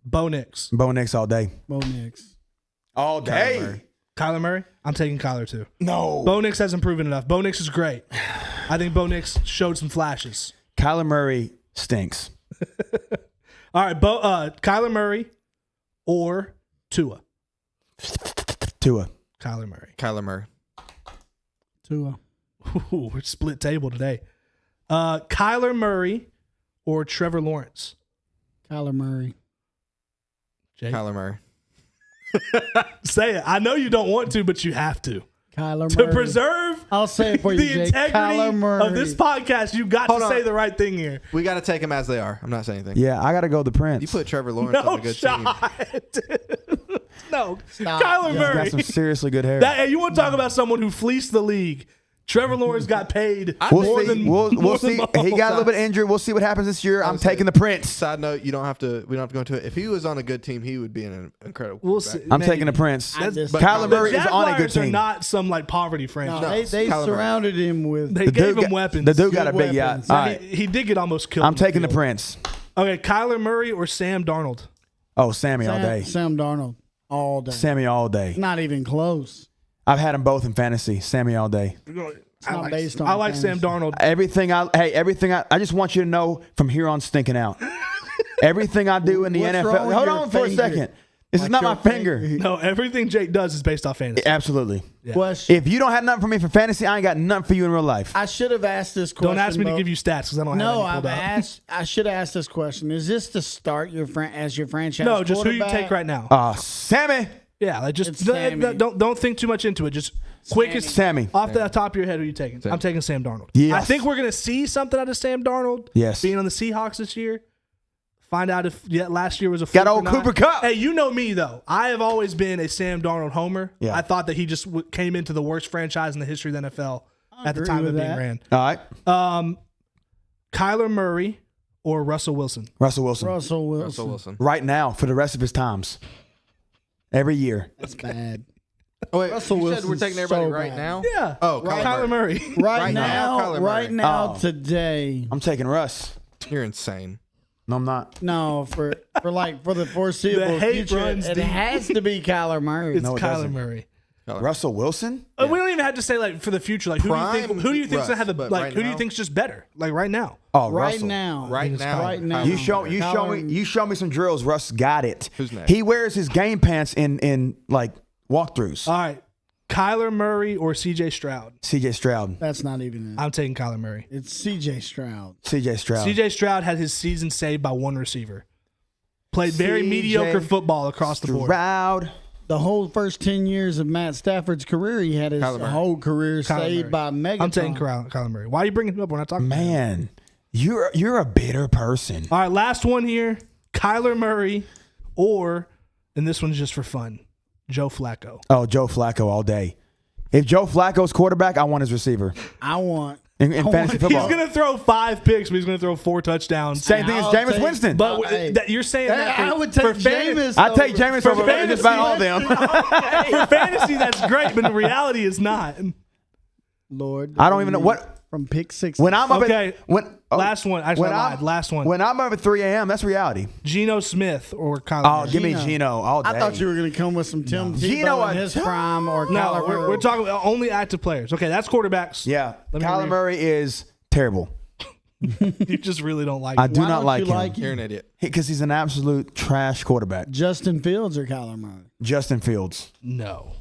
Bo Nix. Bo Nix all day. Bo Nix. All day. Kyler Murray? I'm taking Kyler too. No. Bo Nix hasn't proven enough. Bo Nix is great. I think Bo Nix showed some flashes. Kyler Murray stinks. All right, Kyler Murray or Tua? Tua. Kyler Murray. Kyler Murray. Tua. Ooh, we're split table today. Kyler Murray or Trevor Lawrence? Kyler Murray. Jake? Kyler Murray. Say it. I know you don't want to, but you have to. Kyler To Murray. preserve I'll say it for you, the Jake. integrity Kyler Murray. of this podcast, you got Hold to on. say the right thing here. We got to take them as they are. I'm not saying anything. Yeah, I got to go the Prince. You put Trevor Lawrence on No a good team. shot. No. Stop. Kyler He's He's Murray. got some seriously good hair. Hey, you want to talk about someone who fleeced the league? Trevor Lawrence got paid We'll more see. than We'll more see. than He got a little Mahomes. bit injured. We'll see what happens this year. I'm Honestly. taking the Prince. Side note, we don't have to go into it. If he was on a good team, he would be an incredible We'll quarterback. see. I'm Maybe. taking the Prince. I just- But Kyler the Murray is on a good Jaguars are team. not some like poverty No, franchise. they Kyler Murray. surrounded him with. They The gave dude him got- weapons. The dude got a Good big yacht. weapons. All Now, right. he did get almost killed. I'm in the taking the field. Prince. Okay, Kyler Murray or Sam Darnold? Oh, Sammy all day. Sam Darnold all day. Sammy all day. Not even close. I've had them both in fantasy. Sammy all day. not based on I like Sam fantasy. Darnold. Everything I just want you to know from here on stinking out. Everything I do in the What's NFL. wrong with Hold your on for a finger? second. This is Like not your my finger. No, everything Jake does is based off fantasy. Absolutely. Question. If you don't have nothing for me for fantasy, I ain't got nothing for you in real life. I should have asked this question. Don't ask me to Bo. give you stats because I don't have No, any I've pulled up. asked. I should have asked this question. Is this to start your as your franchise? No, just who you quarterback? take right now. Sammy. Yeah, like just It's Sammy. don't think too much into it. Just quickest Sammy. off the top of your head, who you taking? I'm taking Sam Darnold. Yes. I think we're gonna see something out of Sam Darnold. Yes. being on the Seahawks this year. Find out if last year was a Got fluke or old not. Cooper Kupp. Hey, you know me though. I have always been a Sam Darnold homer. Yeah. I thought that he just came into the worst franchise in the history of the NFL at the agree time of with being that. ran. All right. Kyler Murray or Russell Wilson? Russell Wilson. Russell Wilson. Russell Wilson. Right now for the rest of his times. Every year. That's bad. Oh wait, Russell you said Wilson's we're taking everybody so right bad. now. Yeah. Oh, Kyler Murray. Right, Right now, now, Kyler right Murray. now, Oh. today. I'm taking Russ. You're insane. No, I'm not. No, for the foreseeable The hate future, runs it deep. has to be Kyler Murray. It's No, it Kyler doesn't. Murray. Russell Wilson? We don't even have to say like for the future. Like who do you think's Russ, gonna have the but like right who do you now- think's just better? Like right now. Oh, right Russell. now. Right now. Right now. You show me some drills. Russ got it. Who's next? He wears his game pants in like walkthroughs. All right. Kyler Murray or CJ Stroud? CJ Stroud. That's not even it. I'm taking Kyler Murray. It's CJ Stroud. CJ Stroud. CJ Stroud had his season saved by one receiver. Played very CJ mediocre football across the board. Stroud. The whole first 10 years of Matt Stafford's career, he had his Kyler Murray. whole career Kyler saved Murray. by Megatron. I'm taking Kyler Murray. Why are you bringing him up? We're not talking about him. Man, you're a bitter person. All right, last one here. Kyler Murray or, and this one's just for fun, Joe Flacco. Oh, Joe Flacco all day. If Joe Flacco's quarterback, I want his receiver I want. in fantasy football. He's going to throw 5 picks, but he's going to throw 4 touchdowns. Same thing as I'll Jameis take- Winston. But Hey. you're saying that for, I would take for fan- Jameis. I take over- Jameis for over just about all of them. for fantasy, that's great, but in reality, it's not. Lord. I don't even know what. From pick 6. When I'm up Okay. at Last one. Actually, when I I'm- lied. Last one. When I'm up at 3 a.m., that's reality. Geno Smith or Kyler Oh, Murray. give me Geno. Geno all day. I thought you were going to come with some Tim Geno, Tebow in his prime or No, Kyler Murray. we're talking about only active players. Okay, that's quarterbacks. Yeah, Let me Kyler read. Murray is terrible. You just really don't like I him. do Why not don't like you him like You're an idiot. because he's an absolute trash quarterback. Justin Fields or Kyler Murray? Justin Fields. No.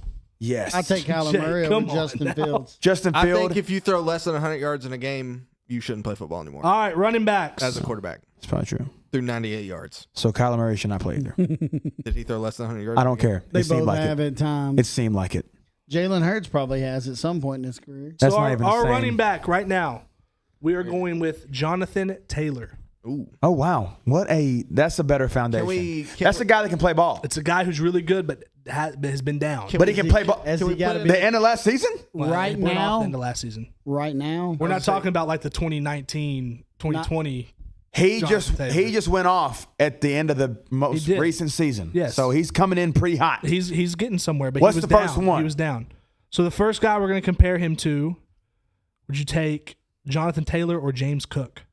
Yes. I take Kyler Jay, Murray come over on Justin now. Fields. Justin I Fields. think if you throw less than 100 yards in a game, you shouldn't play football anymore. All right, running backs. As a quarterback, It's probably true. through 98 yards. So Kyler Murray should not play either. Did he throw less than 100 yards? I don't care. They It seemed both like have it. at times. It seemed like it. Jalen Hurts probably has at some point in his career. That's so not our, even our the same. running back right now, we are going with Jonathan Taylor. Ooh. Oh wow, that's a better foundation. That's a guy that can play ball. It's a guy who's really good, but has been down. But he can play ball. Has Can he we got put to it be The end of last season? Well, right it went off now? the end of last season. right now? We're not talking about like the 2019, 2020. He Jonathan Taylor. he just went off at the end of the most He did. recent season. Yes. So he's coming in pretty hot. He's getting somewhere, but What's he was the first down. one? He was down. So the first guy we're going to compare him to, would you take Jonathan Taylor or James Cook?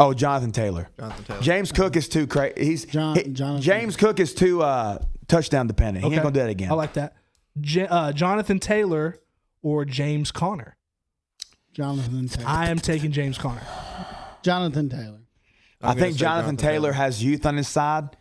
Oh, Jonathan Taylor. Jonathan Taylor. James Cook is too crazy. Jonathan. James Cook is too touchdown dependent. He ain't gonna do that again. I like that. Jonathan Taylor or James Conner. Jonathan Taylor. I am taking James Conner. Jonathan Taylor. I think Jonathan Taylor has youth on his side,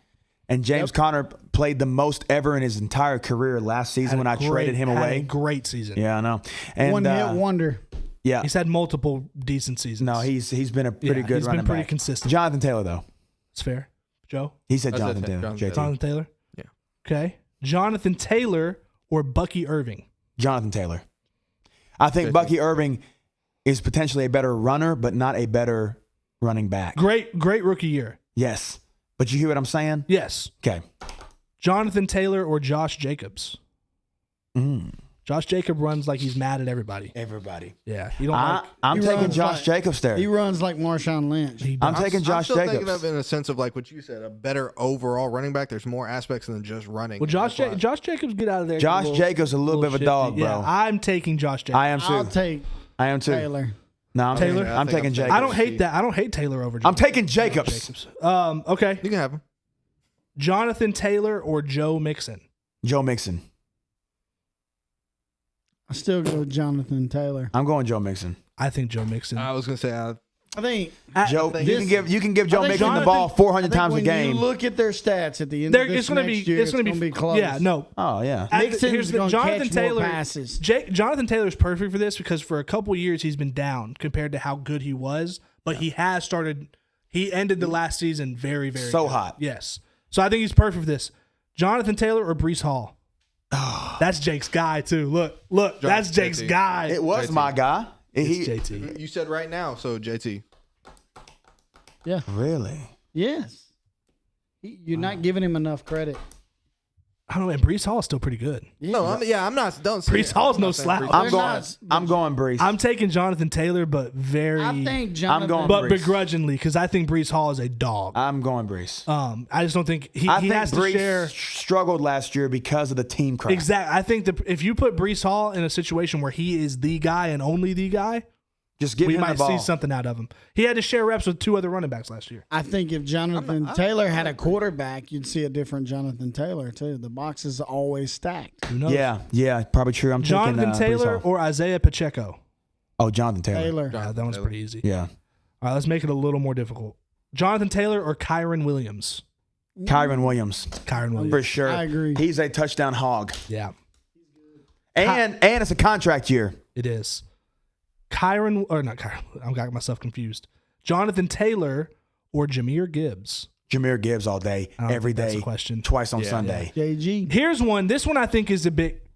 and James Conner played the most ever in his entire career last season when I traded him Had a away. great season. Yeah, I know. And One hit wonder. yeah, He's had multiple decent seasons. no, he's been a pretty good he's running been pretty back. consistent. Jonathan Taylor though. It's fair. Joe? He said I said Jonathan Taylor. Jonathan JT. Jonathan Taylor? Yeah. Okay. Jonathan Taylor or Bucky Irving? Jonathan Taylor. I think 50. Bucky Irving is potentially a better runner, but not a better running back. Great rookie year. Yes. But you hear what I'm saying? Yes. Okay. Jonathan Taylor or Josh Jacobs? Josh Jacobs runs like he's mad at everybody. Everybody. Yeah. You don't like I'm He taking runs Josh like- Jacobs there. He runs like Marshawn Lynch. he I'm does. taking Josh still Jacobs. thinking of in a sense of like what you said, a better overall running back. There's more aspects than just running. Well, Josh That's why- Jacobs, get out of there. Josh Jacobs a little bit of a shifty. dog, bro. Yeah, I'm taking Josh Jacobs. I am I'll too. take I am too. Taylor. No, I'm Taylor? Taking, I'm I think taking I'm Jacobs. I don't hate that. I don't hate Taylor over I'm Jacobs. taking Jacobs. Okay. You can have him. Jonathan Taylor or Joe Mixon? Joe Mixon. I still go with Jonathan Taylor. I'm going Joe Mixon. I think Joe Mixon. I was gonna say I think Joe, think you this- can give Joe I think Mixon the ball I 400 think times a when game. you look at their stats at the end There, of this it's going to next be. year, It's going to be close. Yeah. No. Oh yeah. Mixon's gonna Jonathan catch more Taylor. passes. Jonathan Taylor's perfect for this because for a couple years he's been down compared to how good he was, but he has started. He ended the last season very, very So good. hot. Yes, so I think he's perfect for this. Jonathan Taylor or Brees Hall. That's Jake's guy too. Look, that's Jake's JT. guy. It was JT. my guy. It's JT. you said right now. So JT. Yeah. Really? Yes. You're not giving him enough credit. I don't know, man. Brees Hall is still pretty good. No, I'm not. Don't say Brees it. Hall's I'm no not saying slouch. Brees- I'm They're going. not- I'm going Brees. I'm taking Jonathan Taylor, but very, I think Jonathan. going but Brees. begrudgingly because I think Brees Hall is a dog. I'm going Brees. I just don't think he I think has to Brees share. struggled last year because of the team crap. Exactly. I think if you put Brees Hall in a situation where he is the guy and only the guy, Just give we him the might ball. see something out of him. He had to share reps with two other running backs last year. I think if Jonathan Taylor had a quarterback, you'd see a different Jonathan Taylor too. The box is always stacked. Who knows? Yeah, probably true. I'm Jonathan taking Taylor Brees Hall. or Isaiah Pacheco? Oh, Jonathan Taylor. Taylor. Yeah, that one's Taylor. pretty easy. Yeah, All right, let's make it a little more difficult. Jonathan Taylor or Kyron Williams? Kyron Williams Kyron Williams. for sure. I agree. He's a touchdown hog, Yeah, and it's a contract year. it is. Kyron or not Kyron? I got myself confused. Jonathan Taylor or Jahmyr Gibbs? Jameer Gibbs all day, I don't every think that's day, a question. twice on Yeah. Sunday. JG. Here's one. This one I think is a bit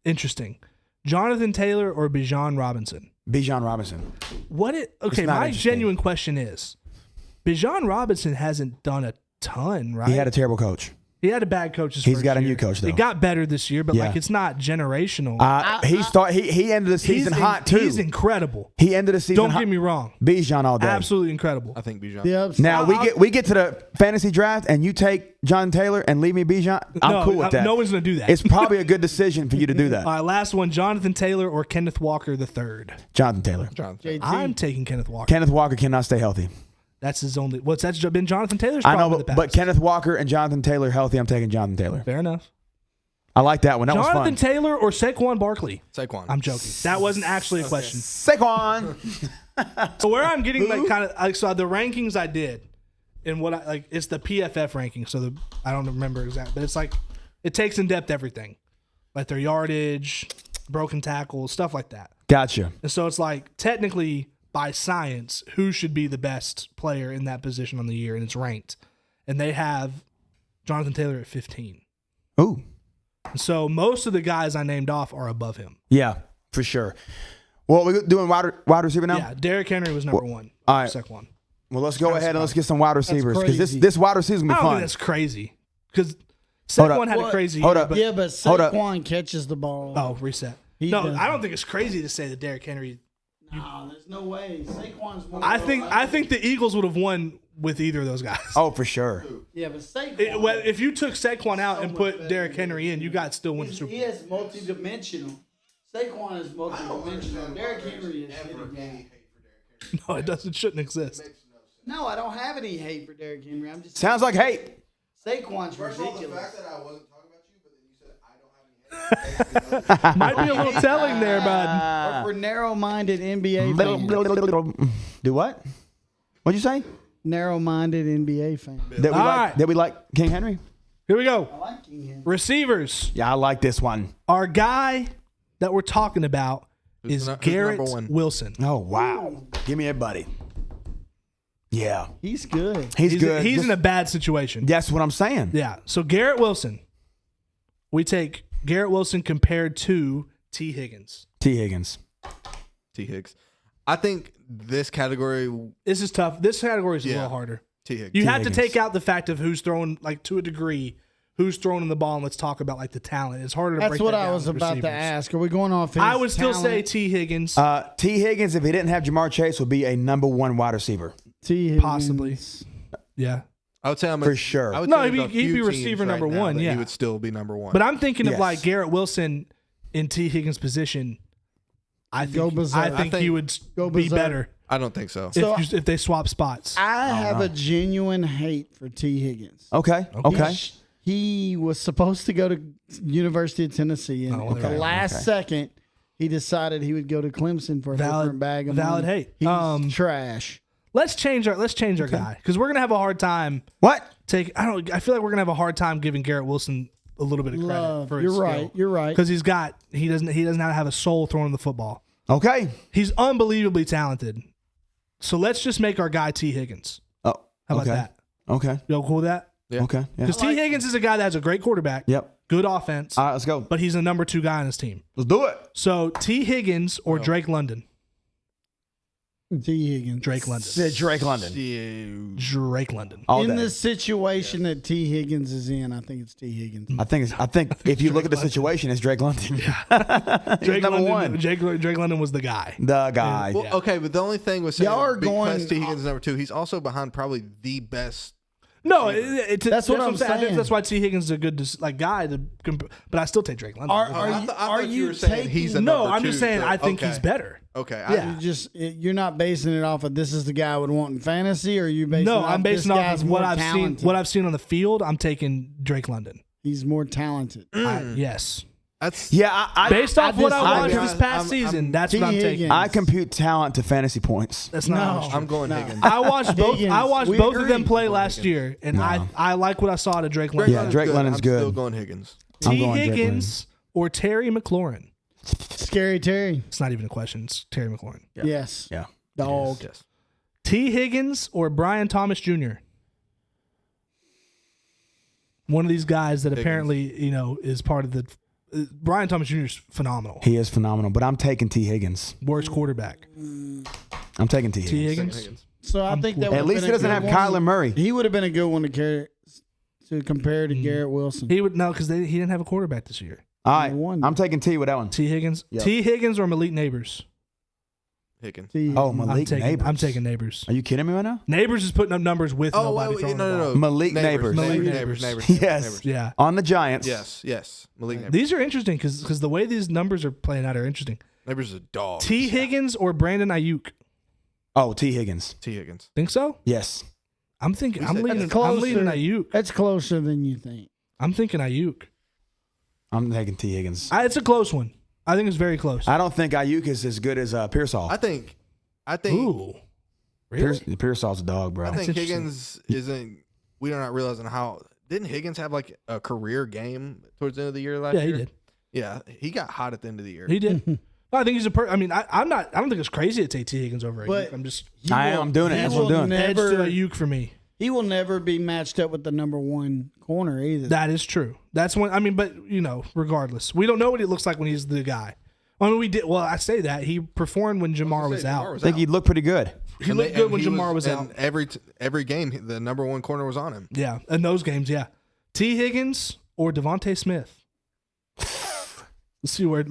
interesting. Jonathan Taylor or Bijan Robinson? Bijan Robinson. Okay, not my interesting. genuine question is Bijan Robinson hasn't done a ton, right? He had a terrible coach. He had a bad coach. He's got a new coach, though. It got better this year, but Yeah. like it's not generational. He ended the season hot too. He's incredible. He ended the season Don't hot. get me wrong. Bijan all day. Absolutely incredible. I think Bijan. The upside. Now we get to the fantasy draft and you take John Taylor and leave me Bijan. I'm No, cool with that. No one's gonna do that. It's probably a good decision for you to do that. All right, last one: Jonathan Taylor or Kenneth Walker III. Jonathan Taylor. Jonathan. JT. I'm taking Kenneth Walker. Kenneth Walker cannot stay healthy. That's his only. That's been Jonathan Taylor's I problem know, in the but past. Kenneth Walker and Jonathan Taylor healthy. I'm taking Jonathan Taylor. Fair enough. I like that one. That Jonathan was fun. Taylor or Saquon Barkley? Saquon. I'm joking. That wasn't actually a question. Saquon. So where I'm getting like kind of like so the rankings I did, and what I like it's the PFF ranking. So I don't remember exactly, but it's like it takes in depth everything, like their yardage, broken tackles, stuff like that. Gotcha. And so it's like technically by science, who should be the best player in that position on the year, and it's ranked, and they have Jonathan Taylor at 15. Ooh. And so most of the guys I named off are above him. Yeah, for sure. Well, we're doing wide receiver now? Yeah, Derrick Henry was number one. all right. Saquon. Well, let's go ahead and let's get some wide receivers because crazy. this wide receiver is going I to be don't think fun. that's crazy because Hold up. Saquon had a What? crazy Hold year, up. but Yeah, but Hold up. Saquon catches the ball. oh, reset. He No, does. I don't think it's crazy to say that Derrick Henry. No, there's no way. Saquon's more. I think the Eagles would have won with either of those guys. Oh, for sure. Yeah, but Saquon. Well, if you took Saquon out and put Derrick Henry in, you got still win the Super he Bowl. is multi-dimensional. Saquon is multi-dimensional. Derrick Henry is hit again. No, it doesn't. Shouldn't exist. No, I don't have any hate for Derrick Henry. I'm just Sounds like hate. Saquon's ridiculous. that I wasn't talking about you, but then you said I don't have any. Might be a little telling there, bud. Or for narrow-minded NBA fans. Do what? What'd you say? Narrow-minded NBA fans. That we All like. right. That we like King Henry. Here we go. I like King Henry. Receivers. Yeah, I like this one. Our guy that we're talking about is who's Garrett number one? Wilson. Oh wow! Give me a buddy. Yeah, He's good. he's good. He's Just- in a bad situation. That's what I'm saying. Yeah. So Garrett Wilson. We take Garrett Wilson compared to T. Higgins. T. Higgins. T. Higgs. I think this category, This is tough. This category is a Yeah. little harder. T. Higgs. You T. have to Higgins. take out the fact of who's throwing, like, to a degree, who's throwing the ball, and let's talk about, like, the talent. It's harder to That's break what that I down was with about to receivers. ask. Are we going off his I would still say talent? T. Higgins. T. Higgins, if he didn't have Jamar Chase, would be a number one wide receiver T. Higgins. Possibly. Yeah. I would say I'm for sure. I would No, say there's he'd a be few receiver teams number right now one, that yeah. he would still be number one. But I'm thinking of, Yes. like, Garrett Wilson in T. Higgins' position. I Go think, berserk. I think I he think- would Go be berserk. better I don't think so. So- if they swap spots. I have a genuine hate for T. Higgins. Okay. Okay. He was supposed to go to University of Tennessee, and Oh, at the okay, last second, he decided he would go to Clemson for a different bag of valid money. hate. He's trash. Let's change our guy because we're gonna have a hard time. What? I feel like we're gonna have a hard time giving Garrett Wilson a little bit of credit Love. for his You're right. You're right. because he doesn't have a soul throwing the football. Okay. He's unbelievably talented. So let's just make our guy T. Higgins. Oh. How about okay. that? Okay. You cool with that? Yeah. Okay. Yeah. Because T. Higgins is a guy that has a great quarterback, Yep. good offense, All right. Let's go. but he's a number 2 guy on his team. Let's do it. So T. Higgins or Drake London? T. Higgins. Drake London. Said Drake London. Yeah. Drake London. All In day. the situation that T. Higgins is in, I think it's T. Higgins. I think if you look at the situation, it's Drake London. Drake number London, one. Drake London was the guy. The guy. Well, okay, but the only thing was saying Y'all are because going- T. Higgins is number 2, he's also behind probably the best. No, That's what I'm I think saying. that's why T. Higgins is a good guy to but I still take Drake London. Are I you, thought- I are thought you were saying taking? he's a no, number I'm just 2, saying so- I think okay. he's better. Okay, Yeah. you're not basing it off of this is the guy I would want in fantasy, or are you basing? No, it off I'm basing this off guy's of what more I've talented? seen. What I've seen on the field. I'm taking Drake London. He's more talented. Yes, That's Yeah. I based off what I disagree. watched this past I'm- season, that's T. what I'm taking. Higgins. I compute talent to fantasy points. That's not. No. I'm going Higgins. I watched both. Higgins. I watched We both of agree. them play last year, and I like what I saw to Drake London. Yeah, Drake London's I'm good. Still going Higgins. I'm T. going Drake Higgins or Terry McLaurin. Scary Terry. It's not even a question. It's Terry McLaurin. Yes. Yeah. Dog. Yes. T. Higgins or Brian Thomas Jr. One of these guys that apparently is part of the. Brian Thomas Jr. is phenomenal. He is phenomenal, but I'm taking T. Higgins. Worst quarterback. I'm taking T. T. Higgins. Higgins. So I think that At least he doesn't have Kyler Murray. He would have been a good one to compare to Garrett Wilson. He would because he didn't have a quarterback this year. All right. One. I'm taking T with that one. T. Higgins. Yep. T. Higgins or Malik Neighbors. Higgins. Oh, Malik Neighbors. I'm taking Neighbors. Are you kidding me right now? Neighbors is putting up numbers with Oh, nobody wait, throwing no, the no, ball. no. Malik Neighbors. Neighbors. Yes. Yeah. On the Giants. Yes. Malik Neighbors. These are interesting because the way these numbers are playing out are interesting. Neighbors is a dog. T. Higgins or Brandon Ayuk. Oh, T. Higgins. T. Higgins. Think so? Yes. I'm thinking. I'm said- leaning. That's I'm leaning closer. Ayuk. That's closer than you think. I'm thinking Ayuk. I'm taking T. Higgins. It's a close one. I think it's very close. I don't think Ayuk is as good as Pearsall. I think. Ooh. Really? Pearsall's a dog, bro. I think interesting. Higgins isn't. We are not realizing how. Didn't Higgins have like a career game towards the end of the year last Yeah, year? he did. Yeah, he got hot at the end of the year. He did. I think he's a. I mean, I'm not. I don't think it's crazy to take T. Higgins over Ayuk. But I'm just I'm doing it. he That's what I'm will doing. edge to Never, Ayuk for me. he will never be matched up with the number one corner either. That is true. That's when. I mean, but regardless, we don't know what he looks like when he's the guy. I mean, we did. Well, I say that he performed when Jamar was out. I think he looked pretty good. He looked good when Jamar was out. Every game, the number one corner was on him. Yeah, in those games, yeah. T. Higgins or Devontae Smith. Let's see where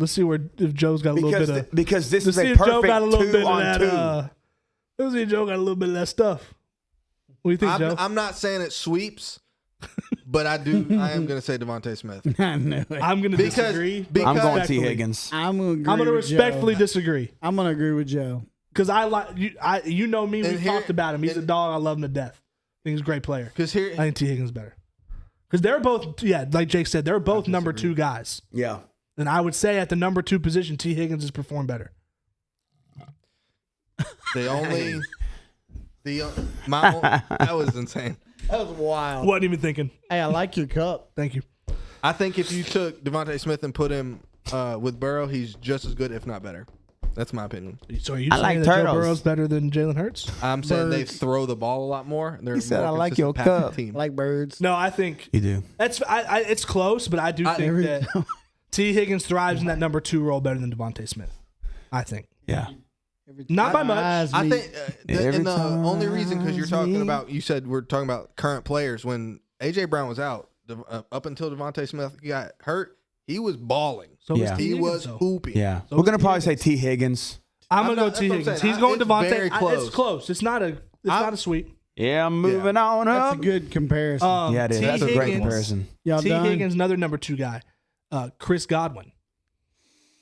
if Joe's got a little bit of. Because this Let's is see a if Joe got a perfect little bit 2 of on that. 2. Let's see if Joe got a little bit of that stuff. What do you think, Joe? I'm not saying it sweeps, but I do. I am going to say Devontae Smith. I knew it. I'm going to disagree. I'm going T. Respectfully. Higgins. I'm gonna agree. I'm going to with respectfully Joe. disagree. I'm gonna agree with Joe Because I like you know me. And We've here- talked about him. He's a and- dog. I love him to death. I think he's a great player. Because here, I think T Higgins is better. Because they're both, like Jake said, they're both number 2 guys. Yeah. And I would say at the number 2 position, T Higgins has performed better. the only that was insane. That was wild. Wasn't even thinking. Hey, I like your cup. Thank you. I think if you took Devontae Smith and put him with Burrow, he's just as good, if not better. That's my opinion. So are you I saying like that Joe turtles. Burrow's better than Jalen Hurts? I'm saying they Birds. throw the ball a lot more. They're He said, more "I like consistent your passing cup." team. I like birds. No, I think You do. that's it's close, but I do think every- that T Higgins thrives in that number 2 role better than Devontae Smith. I think. Yeah. Not by much. Eyes I meet. think Every and the time only reason because you're talking me- about you said we're talking about current players when AJ Brown was out up until Devontae Smith got hurt, he was balling. So Yeah. T He Higgins, was though. hooping. Yeah. So We're gonna T. probably say T Higgins. I'm I'm gonna not- go that's T what I'm Higgins. saying. He's going It's Devontae. very It's close. close. It's not a sweep. Yeah, I'm moving on That's up. a good comparison. Yeah, it is. T. That's a great Higgins- comparison. Y'all T done? Higgins, another number 2 guy. Chris Godwin.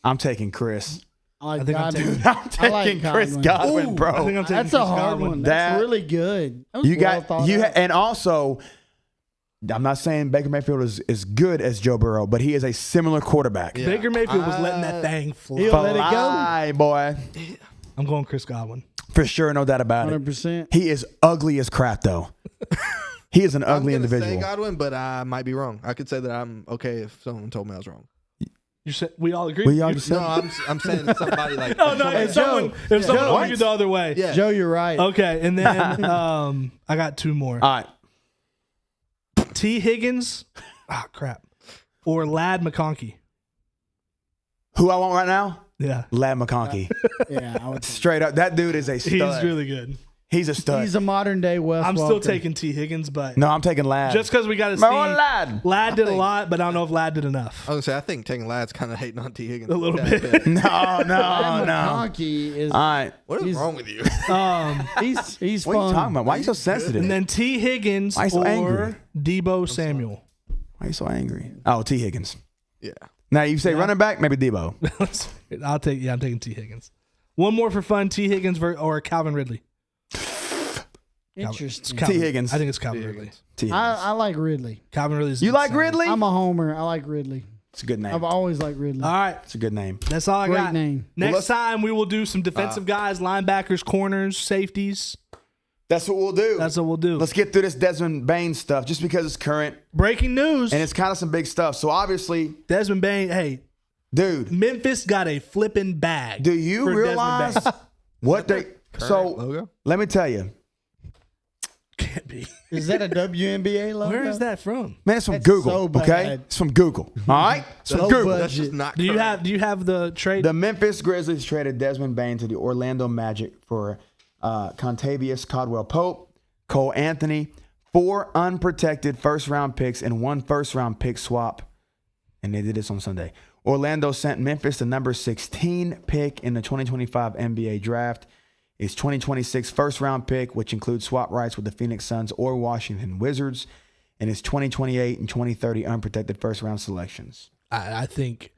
I'm taking Chris. I like I think I'm Godwin. taking- I'm I like taking Chris Godwin. Godwin, Ooh, bro. I think I'm taking That's Chris a hard Godwin. one. That- That's really good. That was You well got thought you, out. and also, I'm not saying Baker Mayfield is good as Joe Burrow, but he is a similar quarterback. Yeah. Baker Mayfield was letting that thing fly. He'll let it go. Fly, boy, I'm going Chris Godwin. for sure, no doubt about it. 100%. He is ugly as crap, though. He is an ugly I'm gonna individual. say Godwin, but I might be wrong. I could say that I'm okay if someone told me I was wrong. You said we all agree. We all You- just No, said I'm saying somebody like no, no. somebody- If someone, if someone Joe. argued the other way. yeah. Joe, you're right. Okay, and then I got 2 more. all right. T. Higgins. Ah, crap. Or Lad McConkey. Who I want right now? Yeah, Lad McConkey. Yeah, I would Straight up, that dude is a stud. he's really good. He's a stud. He's a modern day Wes I'm still Walker. taking T. Higgins, but no, I'm taking Lad. just because we got to see, My own Lad. Lad did a lot, but I don't know if Lad did enough. I was gonna say I think taking Lad's kind of hating on T Higgins A little Yeah, bit. No, Lad no. McConkey is All right. What is He's- wrong with you? he's What are fun. you talking about? Why are you so sensitive? And then T. Higgins Why you so or angry? Debo Samuel. Why are you so angry? Oh, T Higgins. Yeah. Now you say running back, maybe Debo. I'm taking T. Higgins. One more for fun: T. Higgins or Calvin Ridley. Interesting. Calvin- T. Higgins. I think it's Calvin Ridley. T. Higgins. I like Ridley. Calvin Ridley's You like insane. Ridley? I'm a homer. I like Ridley. It's a good name. I've always liked Ridley. All right, It's a good name. that's all I Great got. name. Next let's- time we will do some defensive guys, linebackers, corners, safeties. That's what we'll do. That's what we'll do. Let's get through this Desmond Bain stuff just because it's current Breaking news: and it's kind of some big stuff. So obviously, Desmond Bain. Hey, dude, Memphis got a flipping bag. do you for Desmond realize Bain. what they? So logo? let me tell you, Can't be. Is that a WNBA logo? Where is that from? man, it's from That's Google. so Okay, bad. it's from Google. All right, it's from Low Google. budget. That's just not. Do you correct. have the trade? The Memphis Grizzlies traded Desmond Bain to the Orlando Magic for Contavious Caldwell Pope, Cole Anthony, 4 unprotected first-round picks, and 1 first-round pick swap. And they did this on Sunday. Orlando sent Memphis the number 16 pick in the 2025 NBA draft. Its 2026 first-round pick, which includes swap rights with the Phoenix Suns or Washington Wizards, and its 2028 and 2030 unprotected first-round selections. I think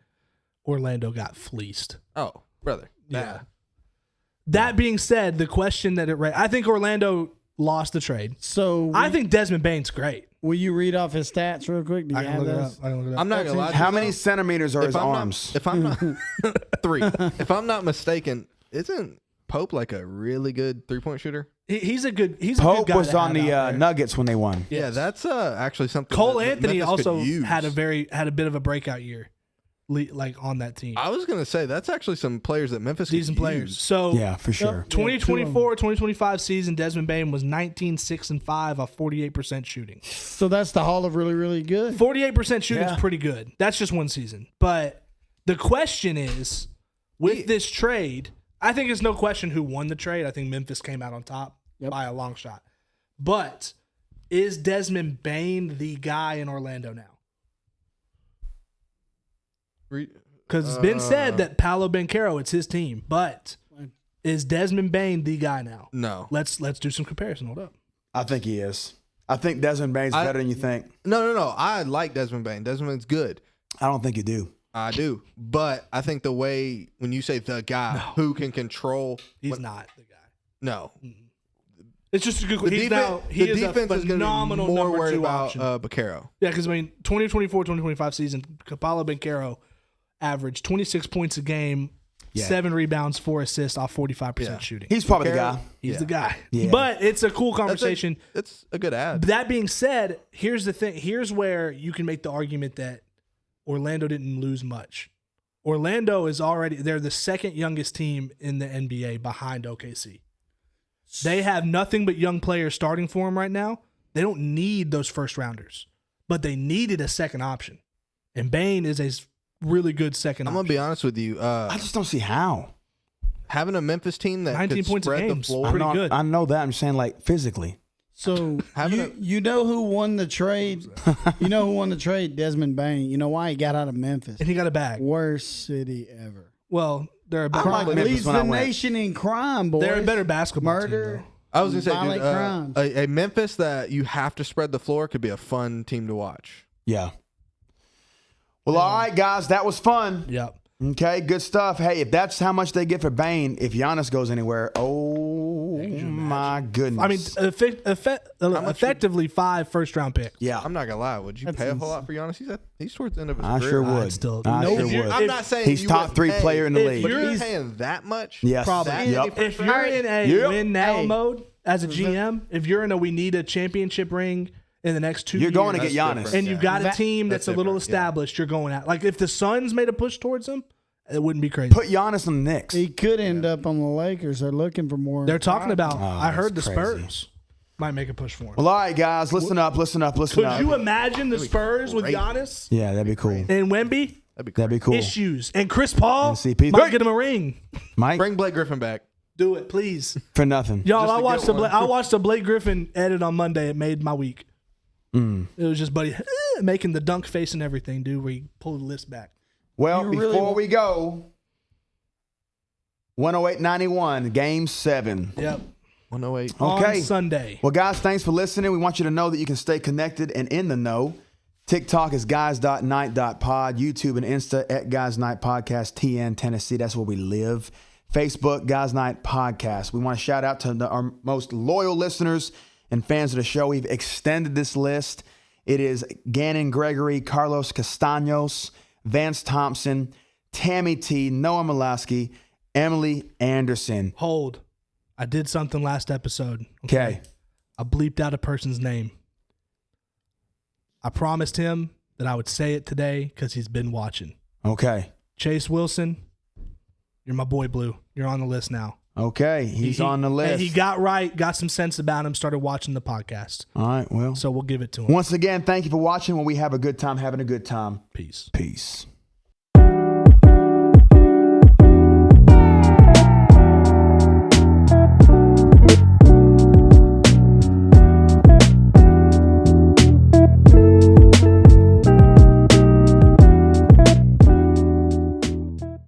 Orlando got fleeced. Oh, brother. Yeah. That being said, the question that it raised, I think Orlando lost the trade. So I think Desmond Bain's great. will you read off his stats real quick? Do you I can have look it up. those? I can look it up. I'm not gonna lie. to you, How though. many centimeters are his I'm arms? Not, if I'm not 3, if I'm not mistaken, isn't Pope like a really good 3-point shooter? He's a good guy Pope was to on have the out there. Nuggets when they won. Yeah, that's actually something. Cole that Anthony Memphis could also use. had a bit of a breakout year, like on that team. I was gonna say that's actually some players that Memphis Decent could players. use. So Yeah, for sure. 2024-2025 season, Desmond Bain was 19-6-5 off 48% shooting. So that's the Hall of really, really good. 48% shooting is Yeah. pretty good. That's just one season. But the question is, with this trade, I think it's no question who won the trade. I think Memphis came out on top by a long shot. But is Desmond Bain the guy in Orlando now? Because it's been said that Paolo Banchero, it's his team. But is Desmond Bain the guy now? No, Let's do some comparison. Hold up. I think he is. I think Desmond Bain's better than you think. no. I like Desmond Bain. Desmond's good. I don't think you do. I do, but I think the way when you say the guy who can control, He's not the guy. no, It's just a good. the He's defense, now, he the is defense a is going to be phenomenal more number worried 2 about option. Baccaro. Yeah, because 2024-2025 season, Capella Bancaro averaged 26 points a game, 7 rebounds, 4 assists off 45% shooting. He's probably the guy. He's the guy. Yeah. But it's a cool conversation. It's a good ad. That being said, here's the thing. Here's where you can make the argument that Orlando didn't lose much. Orlando is already, they're the second youngest team in the NBA behind OKC. They have nothing but young players starting for them right now. They don't need those first rounders, but they needed a second option. And Bane is a really good second I'm option. going to be honest with you. I just don't see how. Having a Memphis team that 19 could points a spread the game is floor. pretty I know, good. I know that. I'm saying like physically. So Having you know who won the trade? You know who won the trade? Desmond Bain. You know why he got out of Memphis? And he got a bag. Worst city ever. Well, they're a I better, like Memphis Leads when the I went. nation in crime, boys. they're a better basketball Murder. team, I was going to say, Violent dude, crimes. a Memphis that you have to spread the floor could be a fun team to watch. Yeah. Well, all right, guys, that was fun. though. Yep. Okay, good stuff. Hey, if that's how much they get for Bane, if Giannis goes anywhere, oh my goodness. I mean, effectively 5 first-round picks. yeah, I'm not going to lie. Would you That's pay a whole lot for Giannis? He's towards the end of his I career. sure I'd would. still- I No, sure if you're- would. I'm not saying He's you top wouldn't 3 pay, player in the if league. But you're- he's paying that much? Yes. Probably. That Yep. many If first you're round- in a Yep. win now Hey. mode as a GM, if you're in a we need a championship ring in the next 2 You're years, going to get That's Giannis. different. and you've got a team that's, That's a little different, yeah. established, you're going at. Like if the Suns made a push towards him, it wouldn't be crazy. Put Giannis on the Knicks. He could end up on the Lakers. They're looking for more. They're talking about. Oh, I heard the that's crazy. Spurs might make a push for him. Well, all right, guys, listen up, listen up, listen Could up. you imagine the Spurs with great. Giannis Yeah, that'd be cool. and Wemby? That'd be That'd be cool. Issues and Chris Paul And CP3. might get him a ring. Mike, Bring Blake Griffin back. Do it, please, for nothing. y'all. Just I to watched get the one. I watched the Blake Griffin edit on Monday. It made my week. Mm. It was just buddy making the dunk face and everything, dude. Where he pulled the list back. Well, You really before want- we go, 108.91, Game 7. Yep. 108. Okay. On Sunday. Well, guys, thanks for listening. We want you to know that you can stay connected and in the know. TikTok is guys.night.pod. YouTube and Insta at Guys Night Podcast, TN, Tennessee. That's where we live. Facebook, Guys Night Podcast. We want to shout out to our most loyal listeners and fans of the show. We've extended this list. It is Gannon Gregory, Carlos Castaños, Vance Thompson, Tammy T, Noah Mulaski, Emily Anderson. Hold. I did something last episode. Okay. I bleeped out a person's name. I promised him that I would say it today because he's been watching. Okay. Chase Wilson, you're my boy, Blue. You're on the list now. Okay. He's on the list. And he got right, got some sense about him, started watching the podcast. All right. Well, So we'll give it to him. once again, thank you for watching. When we have a good time, having a good time. Peace. Peace.